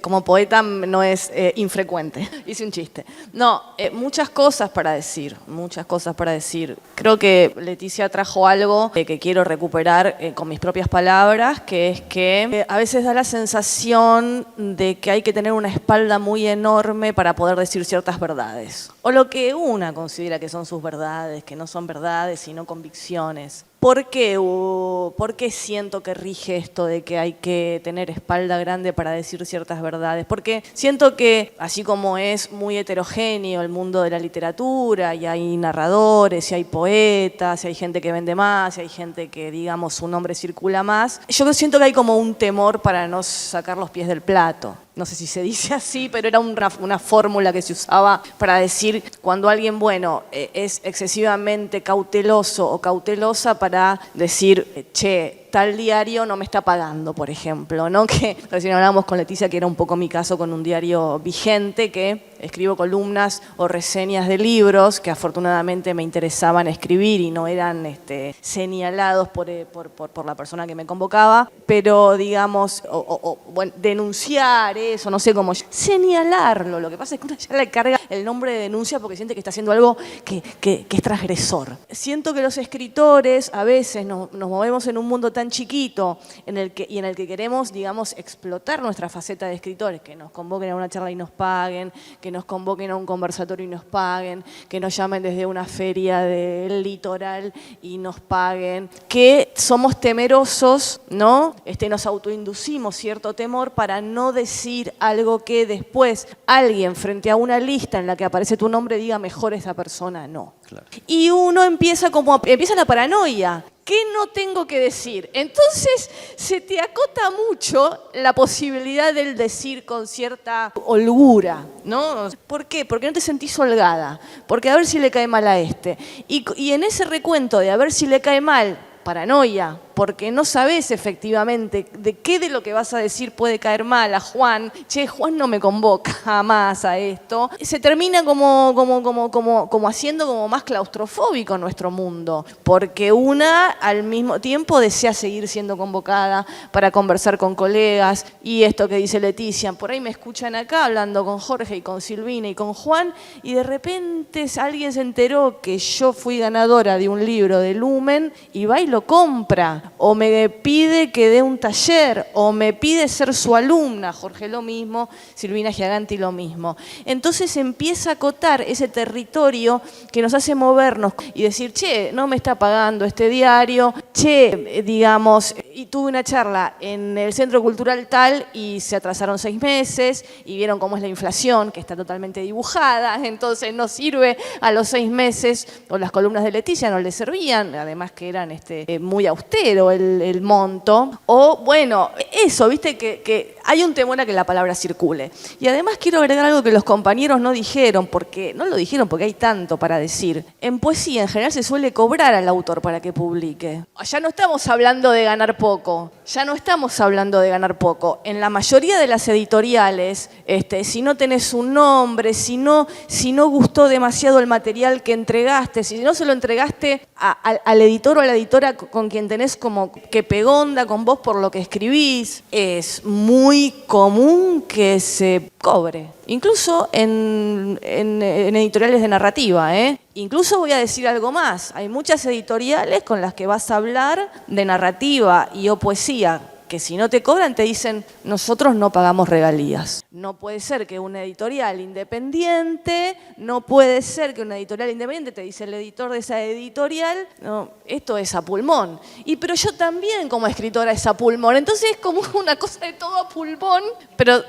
como poeta no es infrecuente. Hice un chiste. No, muchas cosas para decir, muchas cosas para decir. Creo que Leticia trajo algo que quiero recuperar con mis propias palabras, que es que a veces da la sensación de que hay que tener una espalda muy enorme para poder decir ciertas verdades. O lo que una considera que son sus verdades, que no son verdades, sino convicciones. ¿Por qué siento que rige esto de que hay que tener espalda grande para decir ciertas verdades? Porque siento que, así como es muy heterogéneo el mundo de la literatura, y hay narradores, y hay poetas, y hay gente que vende más, y hay gente que, digamos, su nombre circula más, yo siento que hay como un temor para no sacar los pies del plato. No sé si se dice así, pero era una fórmula que se usaba para decir cuando alguien, bueno, es excesivamente cauteloso o cautelosa para decir, che, tal diario no me está pagando, por ejemplo, ¿no? Que recién hablábamos con Leticia, que era un poco mi caso con un diario vigente, que escribo columnas o reseñas de libros que afortunadamente me interesaban escribir y no eran señalados por la persona que me convocaba, pero digamos, bueno, denunciar eso, no sé cómo señalarlo. Lo que pasa es que uno ya le carga el nombre de denuncia porque siente que está haciendo algo que es transgresor. Siento que los escritores a veces nos movemos en un mundo tan chiquito en el que queremos, digamos, explotar nuestra faceta de escritores, que nos convoquen a una charla y nos paguen, que nos convoquen a un conversatorio y nos paguen, que nos llamen desde una feria del litoral y nos paguen, que somos temerosos, ¿no? Nos autoinducimos cierto temor para no decir algo que después alguien frente a una lista en la que aparece tu nombre diga mejor esa persona no. Claro. Y uno empieza la paranoia. ¿Qué no tengo que decir? Entonces se te acota mucho la posibilidad del decir con cierta holgura, ¿no? ¿Por qué? Porque no te sentís holgada, porque a ver si le cae mal a este. Y en ese recuento de a ver si le cae mal, paranoia, porque no sabés efectivamente de lo que vas a decir puede caer mal a Juan. Che, Juan no me convoca más a esto. Se termina como haciendo como más claustrofóbico nuestro mundo, porque una al mismo tiempo desea seguir siendo convocada para conversar con colegas, y esto que dice Leticia, por ahí me escuchan acá hablando con Jorge y con Silvina y con Juan, y de repente alguien se enteró que yo fui ganadora de un libro de Lumen y va y lo compra. O me pide que dé un taller, o me pide ser su alumna, Jorge lo mismo, Silvina Giaganti lo mismo. Entonces empieza a acotar ese territorio que nos hace movernos y decir, che, no me está pagando este diario, che, digamos, y tuve una charla en el Centro Cultural tal y se atrasaron 6 meses y vieron cómo es la inflación, que está totalmente dibujada, entonces no sirve a los 6 meses, o las columnas de Leticia no le servían, además que eran muy austeros el monto, o bueno, eso, viste que hay un temor a que la palabra circule. Y además quiero agregar algo que los compañeros no lo dijeron porque hay tanto para decir. En poesía en general se suele cobrar al autor para que publique. Ya no estamos hablando de ganar poco, En la mayoría de las editoriales, si no tenés un nombre, si no gustó demasiado el material que entregaste, si no se lo entregaste al editor o a la editora con quien tenés como que pegó onda con vos por lo que escribís, es muy común que se cobre. Incluso en editoriales de narrativa, ¿eh? Incluso voy a decir algo más. Hay muchas editoriales con las que vas a hablar de narrativa y o poesía, que si no te cobran te dicen, nosotros no pagamos regalías. No puede ser que una editorial independiente te dice el editor de esa editorial, no, esto es a pulmón. Pero yo también como escritora es a pulmón. Entonces es como una cosa de todo a pulmón, pero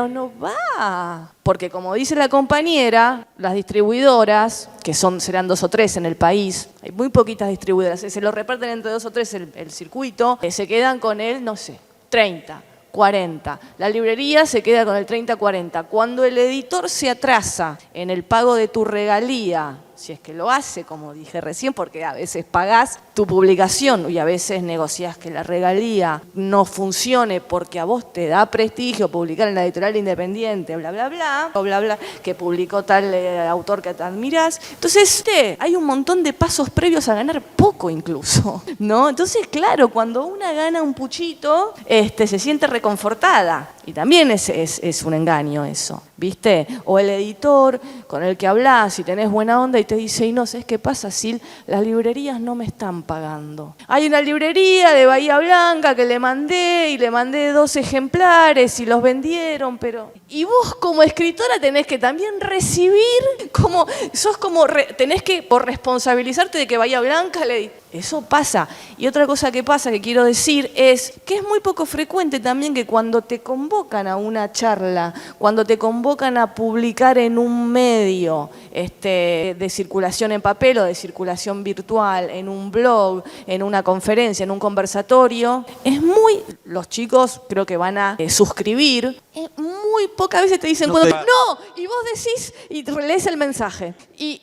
no va. Porque como dice la compañera, las distribuidoras, que serán 2 o 3 en el país, hay muy poquitas distribuidoras, se lo reparten entre 2 o 3 el circuito, se quedan con el, no sé, 30, 40. La librería se queda con el 30, 40. Cuando el editor se atrasa en el pago de tu regalía si es que lo hace, como dije recién, porque a veces pagás tu publicación y a veces negociás que la regalía no funcione porque a vos te da prestigio publicar en la editorial independiente, bla, bla, bla, o bla, bla, que publicó tal autor que te admirás. Entonces, hay un montón de pasos previos a ganar poco incluso, ¿no? Entonces, claro, cuando una gana un puchito, se siente reconfortada. Y también es un engaño eso, ¿viste? O el editor con el que hablás y tenés buena onda y te dice, y no, ¿sabes qué pasa, Sil? Las librerías no me están pagando. Hay una librería de Bahía Blanca que le mandé 2 ejemplares y los vendieron, pero... Y vos como escritora tenés que también recibir, tenés que por responsabilizarte de que Bahía Blanca Eso pasa. Y otra cosa que pasa, que quiero decir, es que es muy poco frecuente también que cuando te convocan a una charla, cuando te convocan a publicar en un medio de circulación en papel o de circulación virtual, en un blog, en una conferencia, en un conversatorio, los chicos creo que van a suscribir, muy pocas veces te dicen, no, y vos decís y lees el mensaje y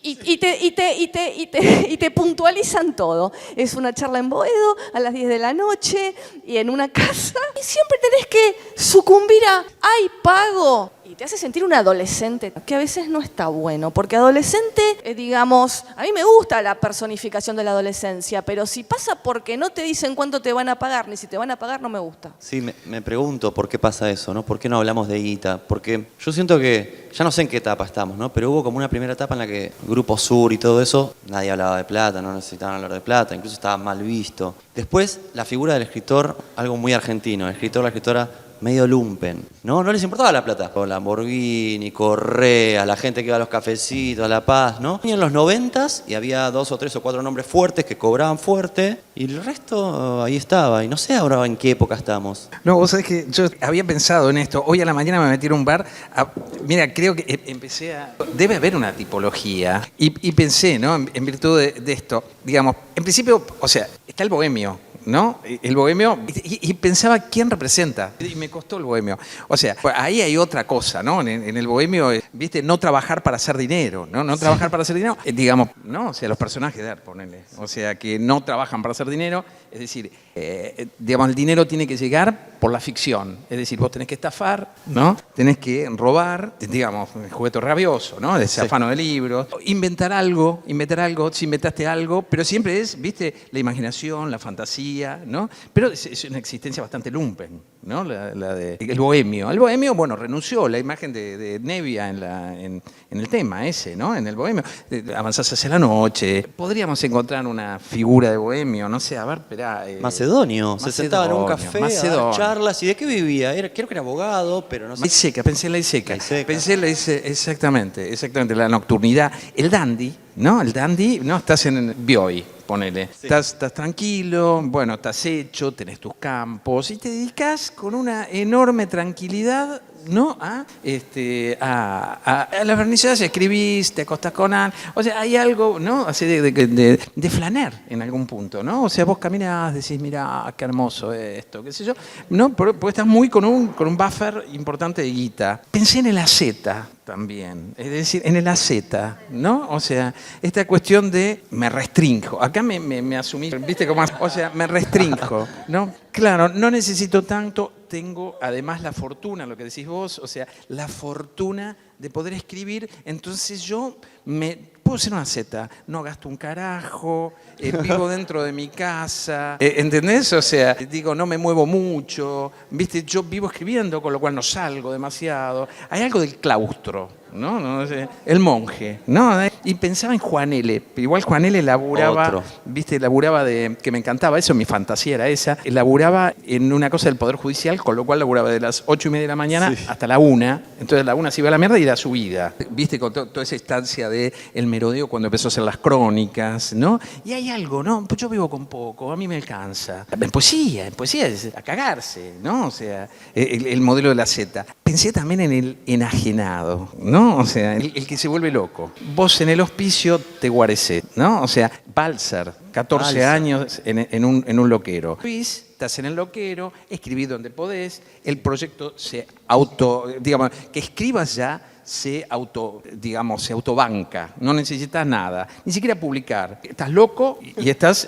te puntualizan todo. Es una charla en Boedo a las 10 de la noche y en una casa y siempre tenés que sucumbir a ¡ay, pago! Y te hace sentir un adolescente, que a veces no está bueno, porque adolescente, digamos, a mí me gusta la personificación de la adolescencia, pero si pasa porque no te dicen cuánto te van a pagar, ni si te van a pagar, no me gusta. Sí, me pregunto por qué pasa eso, ¿no? ¿Por qué no hablamos de guita? Porque yo siento que, ya no sé en qué etapa estamos, ¿no? Pero hubo como una primera etapa en la que Grupo Sur y todo eso, nadie hablaba de plata, no necesitaban hablar de plata, incluso estaba mal visto. Después, la figura del escritor, algo muy argentino, el escritor, la escritora, medio lumpen, ¿no? No les importaba la plata. O Lamborghini, Correa, la gente que iba a los cafecitos, a La Paz, ¿no? Y en los 90s, y había 2 o 3 o 4 nombres fuertes que cobraban fuerte, y el resto ahí estaba. Y no sé ahora en qué época estamos. No, vos sabés que yo había pensado en esto. Hoy a la mañana me metí en un bar. Mira, creo que debe haber una tipología. Y pensé, ¿no? En virtud de esto. Digamos, en principio, o sea, está el bohemio, ¿no? El bohemio, y pensaba quién representa, y me costó el bohemio. O sea, ahí hay otra cosa, ¿no? En el bohemio, ¿viste? No trabajar para hacer dinero, ¿no? No trabajar para hacer dinero, digamos, ¿no? O sea, los personajes de ponele. O sea, que no trabajan para hacer dinero, es decir, digamos, el dinero tiene que llegar por la ficción, es decir, vos tenés que estafar, ¿no? Tenés que robar, digamos, el juguete rabioso, ¿no? Ese afano de libros, inventar algo, si inventaste algo, pero siempre es, ¿viste? La imaginación, la fantasía, ¿no? Pero es una existencia bastante lumpen, ¿no? El bohemio. El bohemio, bueno, renunció la imagen de Nevia en el tema ese, ¿no? En el bohemio. Avanzás hacia la noche. Podríamos encontrar una figura de bohemio, no sé, a ver, esperá. Macedonio. Se sentaba en un café a dar charlas. ¿Y de qué vivía? Creo que era abogado, pero no sé. Laiseca, pensé en Laiseca. Pensé en Laiseca, exactamente, la nocturnidad. El dandy, ¿no? El dandy, ¿no? Estás en Bioy. Ponele. Sí. Estás tranquilo, bueno, estás hecho, tenés tus campos y te dedicas con una enorme tranquilidad, ¿no? A las verniciadas escribís, te acostás con Anne. O sea, hay algo, ¿no? Así de flaner en algún punto, ¿no? O sea, vos caminás, decís, mirá, qué hermoso esto, qué sé yo. No, porque estás muy con un buffer importante de guita. Pensé en el AZ también, es decir, en el AZ, ¿no? O sea, esta cuestión de me restringo. Acá me asumí, ¿viste cómo? O sea, me restringo, ¿no? Claro, no necesito tanto, tengo además la fortuna, lo que decís vos, o sea, la fortuna de poder escribir, entonces yo puedo ser una Z, no gasto un carajo, vivo dentro de mi casa, ¿entendés? O sea, digo, no me muevo mucho, ¿viste? Yo vivo escribiendo, con lo cual no salgo demasiado. Hay algo del claustro, ¿no? No sé, el monje, ¿no? Y pensaba en Juan L. Igual Juan L. laburaba, ¿viste? Laburaba que me encantaba eso, mi fantasía era esa. Laburaba en una cosa del Poder Judicial, con lo cual laburaba de las 8:30 de la mañana hasta la 1. Entonces la 1 se iba a la mierda y era su vida. ¿Viste? Con toda esa instancia de el merodeo cuando empezó a hacer las crónicas, ¿no? Y hay algo, ¿no? Pues yo vivo con poco, a mí me alcanza. En poesía es a cagarse, ¿no? O sea, el modelo de la Z. Pensé también en el enajenado, ¿no? O sea, el que se vuelve loco. Vos en el hospicio te guarecés, ¿no? O sea, Balser, 14 años en un loquero. Luis, estás en el loquero, escribís donde podés, el proyecto digamos, que escribas ya se autobanca, no necesitas nada, ni siquiera publicar. Estás loco y estás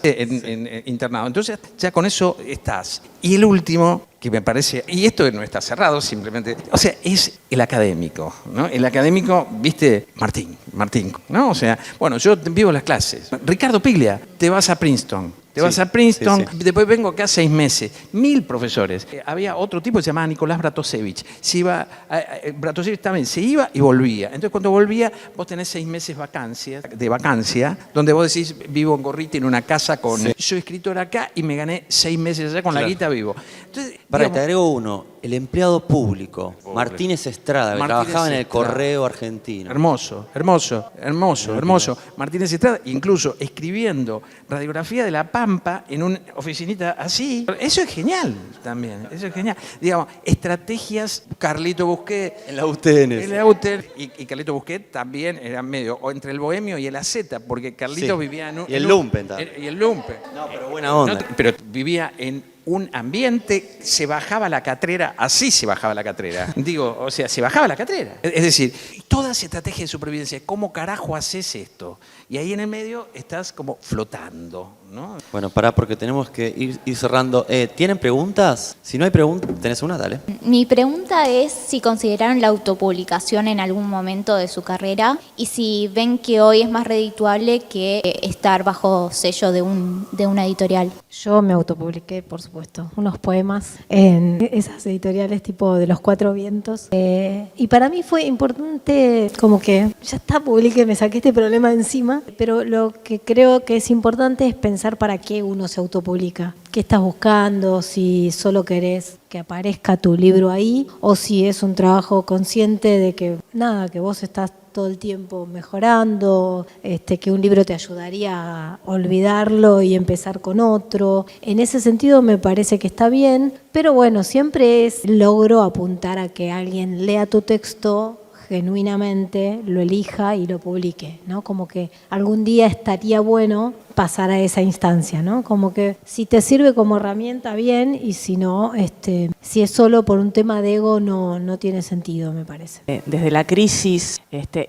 internado. Entonces ya con eso estás. Y el último, que me parece, y esto no está cerrado simplemente, o sea, es el académico, ¿no? El académico, viste, Martín, ¿no? O sea, bueno, yo vivo las clases. Ricardo Piglia, te vas a Princeton. Te vas a Princeton, después vengo acá 6 meses. 1000 profesores. Había otro tipo que se llamaba Nicolás Bratosevich. Bratosevich también se iba y volvía. Entonces cuando volvía, vos tenés 6 meses de vacancia, donde vos decís, vivo en Gorriti en una casa con... Sí. Yo escritor acá y me gané 6 meses allá con la guita vivo. Entonces, te agrego uno. El empleado público, Martínez Estrada, que trabajaba en el Correo Argentino. Hermoso. Martínez Estrada, incluso escribiendo radiografía de La Pampa en una oficinita así. Eso es genial también, Digamos, estrategias, Carlito Busquet. En la UTN. Y Carlito Busquet también era medio, o entre el bohemio y el aceta, porque Carlito vivía en un... Y el lumpen también. Y el lumpen. No, pero buena onda. Pero vivía en un ambiente, se bajaba la catrera, así se bajaba la catrera. Se bajaba la catrera. Es decir, todas estrategias de supervivencia, ¿cómo carajo haces esto? Y ahí en el medio estás como flotando, ¿no? Bueno, porque tenemos que ir cerrando. ¿Tienen preguntas? Si no hay preguntas, ¿tenés una? Dale. Mi pregunta es si consideraron la autopublicación en algún momento de su carrera y si ven que hoy es más redituable que estar bajo sello de una editorial. Yo me autopubliqué, por supuesto, unos poemas en esas editoriales tipo de Los Cuatro Vientos. Y para mí fue importante, como que ya está, publiqué, me saqué este problema de encima. Pero lo que creo que es importante es pensar para qué uno se autopublica. ¿Qué estás buscando? Si solo querés que aparezca tu libro ahí o si es un trabajo consciente de que que vos estás todo el tiempo mejorando, que un libro te ayudaría a olvidarlo y empezar con otro. En ese sentido me parece que está bien, pero bueno, siempre es logro apuntar a que alguien lea tu texto genuinamente, lo elija y lo publique, ¿no? Como que algún día estaría bueno pasar a esa instancia, ¿no? Como que si te sirve como herramienta, bien, y si no, si es solo por un tema de ego, no tiene sentido, me parece. Desde la crisis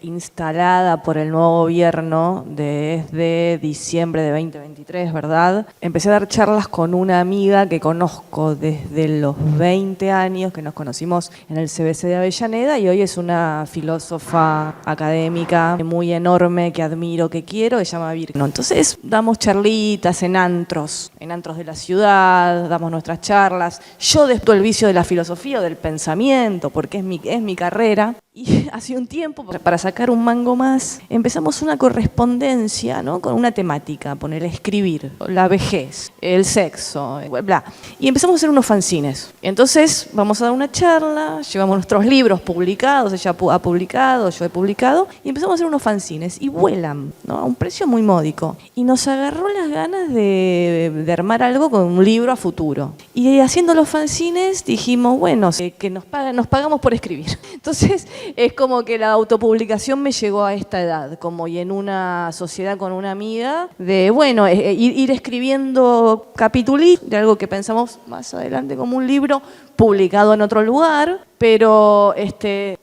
instalada por el nuevo gobierno desde diciembre de 2023, ¿verdad? Empecé a dar charlas con una amiga que conozco desde los 20 años, que nos conocimos en el CBC de Avellaneda, y hoy es una filósofa académica muy enorme que admiro, que quiero, que se llama Virno. Entonces, damos charlitas en antros de la ciudad, damos nuestras charlas. Yo después el vicio de la filosofía o del pensamiento, porque es mi carrera. Y hace un tiempo, para sacar un mango más, empezamos una correspondencia, ¿no? Con una temática, poner escribir, la vejez, el sexo, bla. Y empezamos a hacer unos fanzines. Entonces vamos a dar una charla, llevamos nuestros libros publicados, ella ha publicado, yo he publicado, y empezamos a hacer unos fanzines. Y vuelan, ¿no? A un precio muy módico. Y nos agarró las ganas de armar algo con un libro a futuro. Y haciendo los fanzines dijimos, bueno, que nos pagamos por escribir. Entonces, es como que la autopublicación me llegó a esta edad, como y en una sociedad con una amiga, de bueno, ir escribiendo capítulos de algo que pensamos más adelante como un libro publicado en otro lugar, pero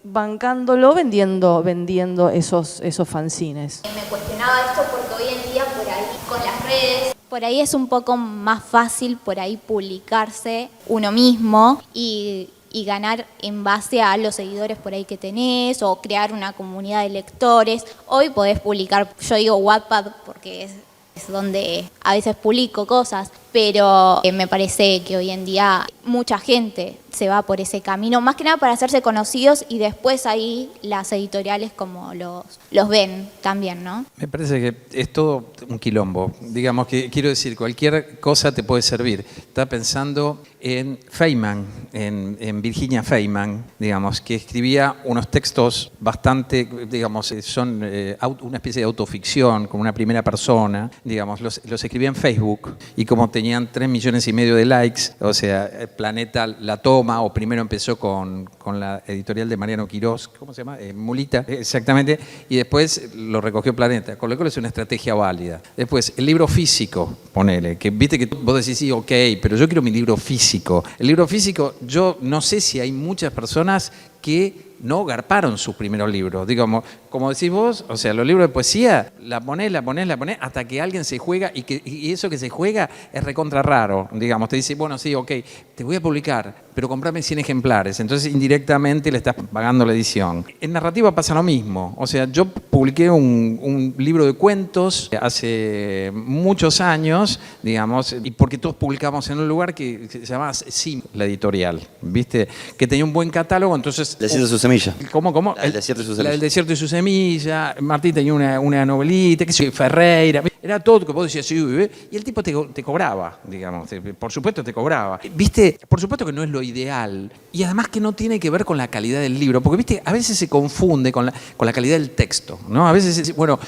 bancándolo, vendiendo esos fanzines. Me cuestionaba esto porque hoy en día por ahí con las redes, por ahí es un poco más fácil por ahí publicarse uno mismo y ganar en base a los seguidores por ahí que tenés o crear una comunidad de lectores. Hoy podés publicar, yo digo Wattpad porque es donde a veces publico cosas, pero me parece que hoy en día mucha gente se va por ese camino, más que nada para hacerse conocidos y después ahí las editoriales como los ven también, ¿no? Me parece que es todo un quilombo. Digamos que, quiero decir, cualquier cosa te puede servir. Estaba pensando en Feynman, en Virginia Feynman, digamos, que escribía unos textos bastante, digamos, son una especie de autoficción, como una primera persona, digamos, los escribía en Facebook y como tenían 3,5 millones de likes, o sea, el Planeta la toma, o primero empezó con la editorial de Mariano Quirós, ¿cómo se llama? Mulita, exactamente, y después lo recogió Planeta, con lo cual es una estrategia válida. Después, el libro físico, ponele, que viste que vos decís, sí, ok, pero yo quiero mi libro físico. El libro físico, yo no sé si hay muchas personas que no garparon sus primeros libros. Digamos, como decís vos, o sea, los libros de poesía, la ponés, hasta que alguien se juega y eso que se juega es recontra raro. Digamos, te dice, bueno, sí, ok, te voy a publicar, pero comprame 100 ejemplares. Entonces, indirectamente le estás pagando la edición. En narrativa pasa lo mismo. O sea, yo publiqué un libro de cuentos hace muchos años, digamos, y porque todos publicamos en un lugar que se llamaba SIM, la editorial, ¿viste? Que tenía un buen catálogo, entonces... El desierto de su semilla. ¿Cómo? El desierto y su semilla. El desierto y su semilla. Martín tenía una novelita, qué sé yo, Ferreira. Era todo que vos decías, sí, y el tipo te cobraba, digamos. Por supuesto te cobraba. ¿Viste? Por supuesto que no es lo ideal. Y además que no tiene que ver con la calidad del libro. Porque, ¿viste? A veces se confunde con la calidad del texto, ¿no? A veces, bueno,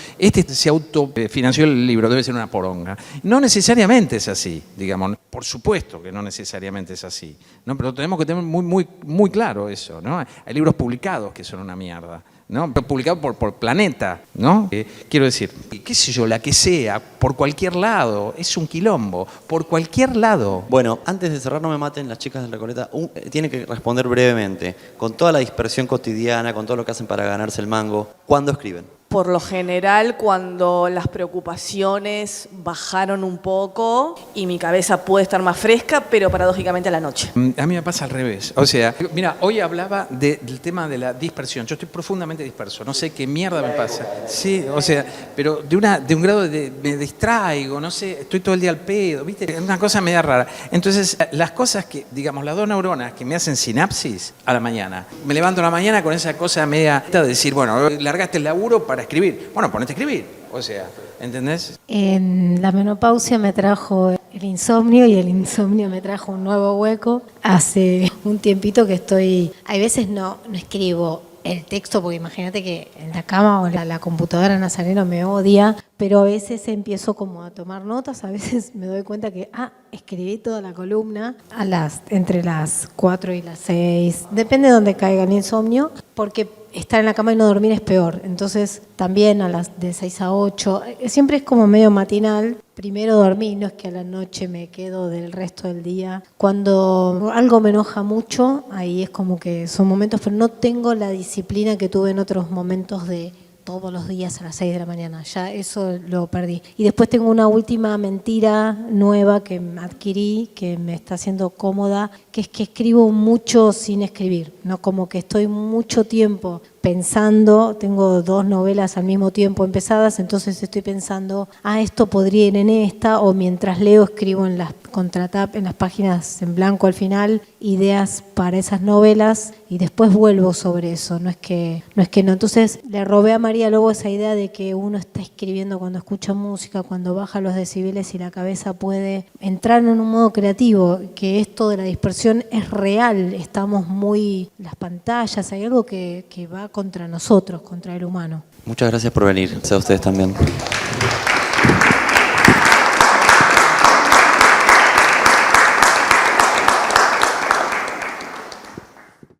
se autofinanció el libro, debe ser una poronga. No necesariamente es así, digamos. Por supuesto que no necesariamente es así, ¿no? Pero tenemos que tener muy claro eso, ¿no? Hay libros publicados que son una mierda, ¿no? Publicados por Planeta, ¿no? Quiero decir, qué sé yo, la que sea, por cualquier lado, es un quilombo, por cualquier lado. Bueno, antes de cerrar, no me maten las chicas de Recoleta, tiene que responder brevemente, con toda la dispersión cotidiana, con todo lo que hacen para ganarse el mango, ¿cuándo escriben? Por lo general, cuando las preocupaciones bajaron un poco y mi cabeza puede estar más fresca, pero paradójicamente a la noche. A mí me pasa al revés. O sea, mira, hoy hablaba del tema de la dispersión. Yo estoy profundamente disperso. No sé qué mierda me pasa. Sí, o sea, pero de un grado me distraigo, no sé, estoy todo el día al pedo, ¿viste? Es una cosa media rara. Entonces, las cosas que, digamos, las 2 neuronas que me hacen sinapsis a la mañana. Me levanto a la mañana con esa cosa media de decir, bueno, largaste el laburo para escribir. Bueno, ponete a escribir. O sea, ¿entendés? En la menopausia me trajo el insomnio y el insomnio me trajo un nuevo hueco. Hace un tiempito que hay veces no escribo el texto, porque imagínate que en la cama o la computadora Nazareno me odia, pero a veces empiezo como a tomar notas, a veces me doy cuenta que, escribí toda la columna entre las 4 y las 6, depende de dónde caiga el insomnio, porque estar en la cama y no dormir es peor. Entonces, también de 6 a 8, siempre es como medio matinal. Primero dormí, no es que a la noche me quedo del resto del día. Cuando algo me enoja mucho, ahí es como que son momentos, pero no tengo la disciplina que tuve en otros momentos de todos los días a las 6 de la mañana. Ya eso lo perdí. Y después tengo una última mentira nueva que adquirí, que me está haciendo cómoda, que es que escribo mucho sin escribir, ¿no? Como que estoy mucho tiempo pensando, tengo 2 novelas al mismo tiempo empezadas, entonces estoy pensando, esto podría ir en esta, o mientras leo escribo en las contratap, en las páginas en blanco al final, ideas para esas novelas y después vuelvo sobre eso, no es que no. Entonces le robé a María Lobo esa idea de que uno está escribiendo cuando escucha música, cuando baja los decibeles y la cabeza puede entrar en un modo creativo, que esto de la dispersión es real, estamos las pantallas, hay algo que va contra nosotros, contra el humano. Muchas gracias por venir, a ustedes también.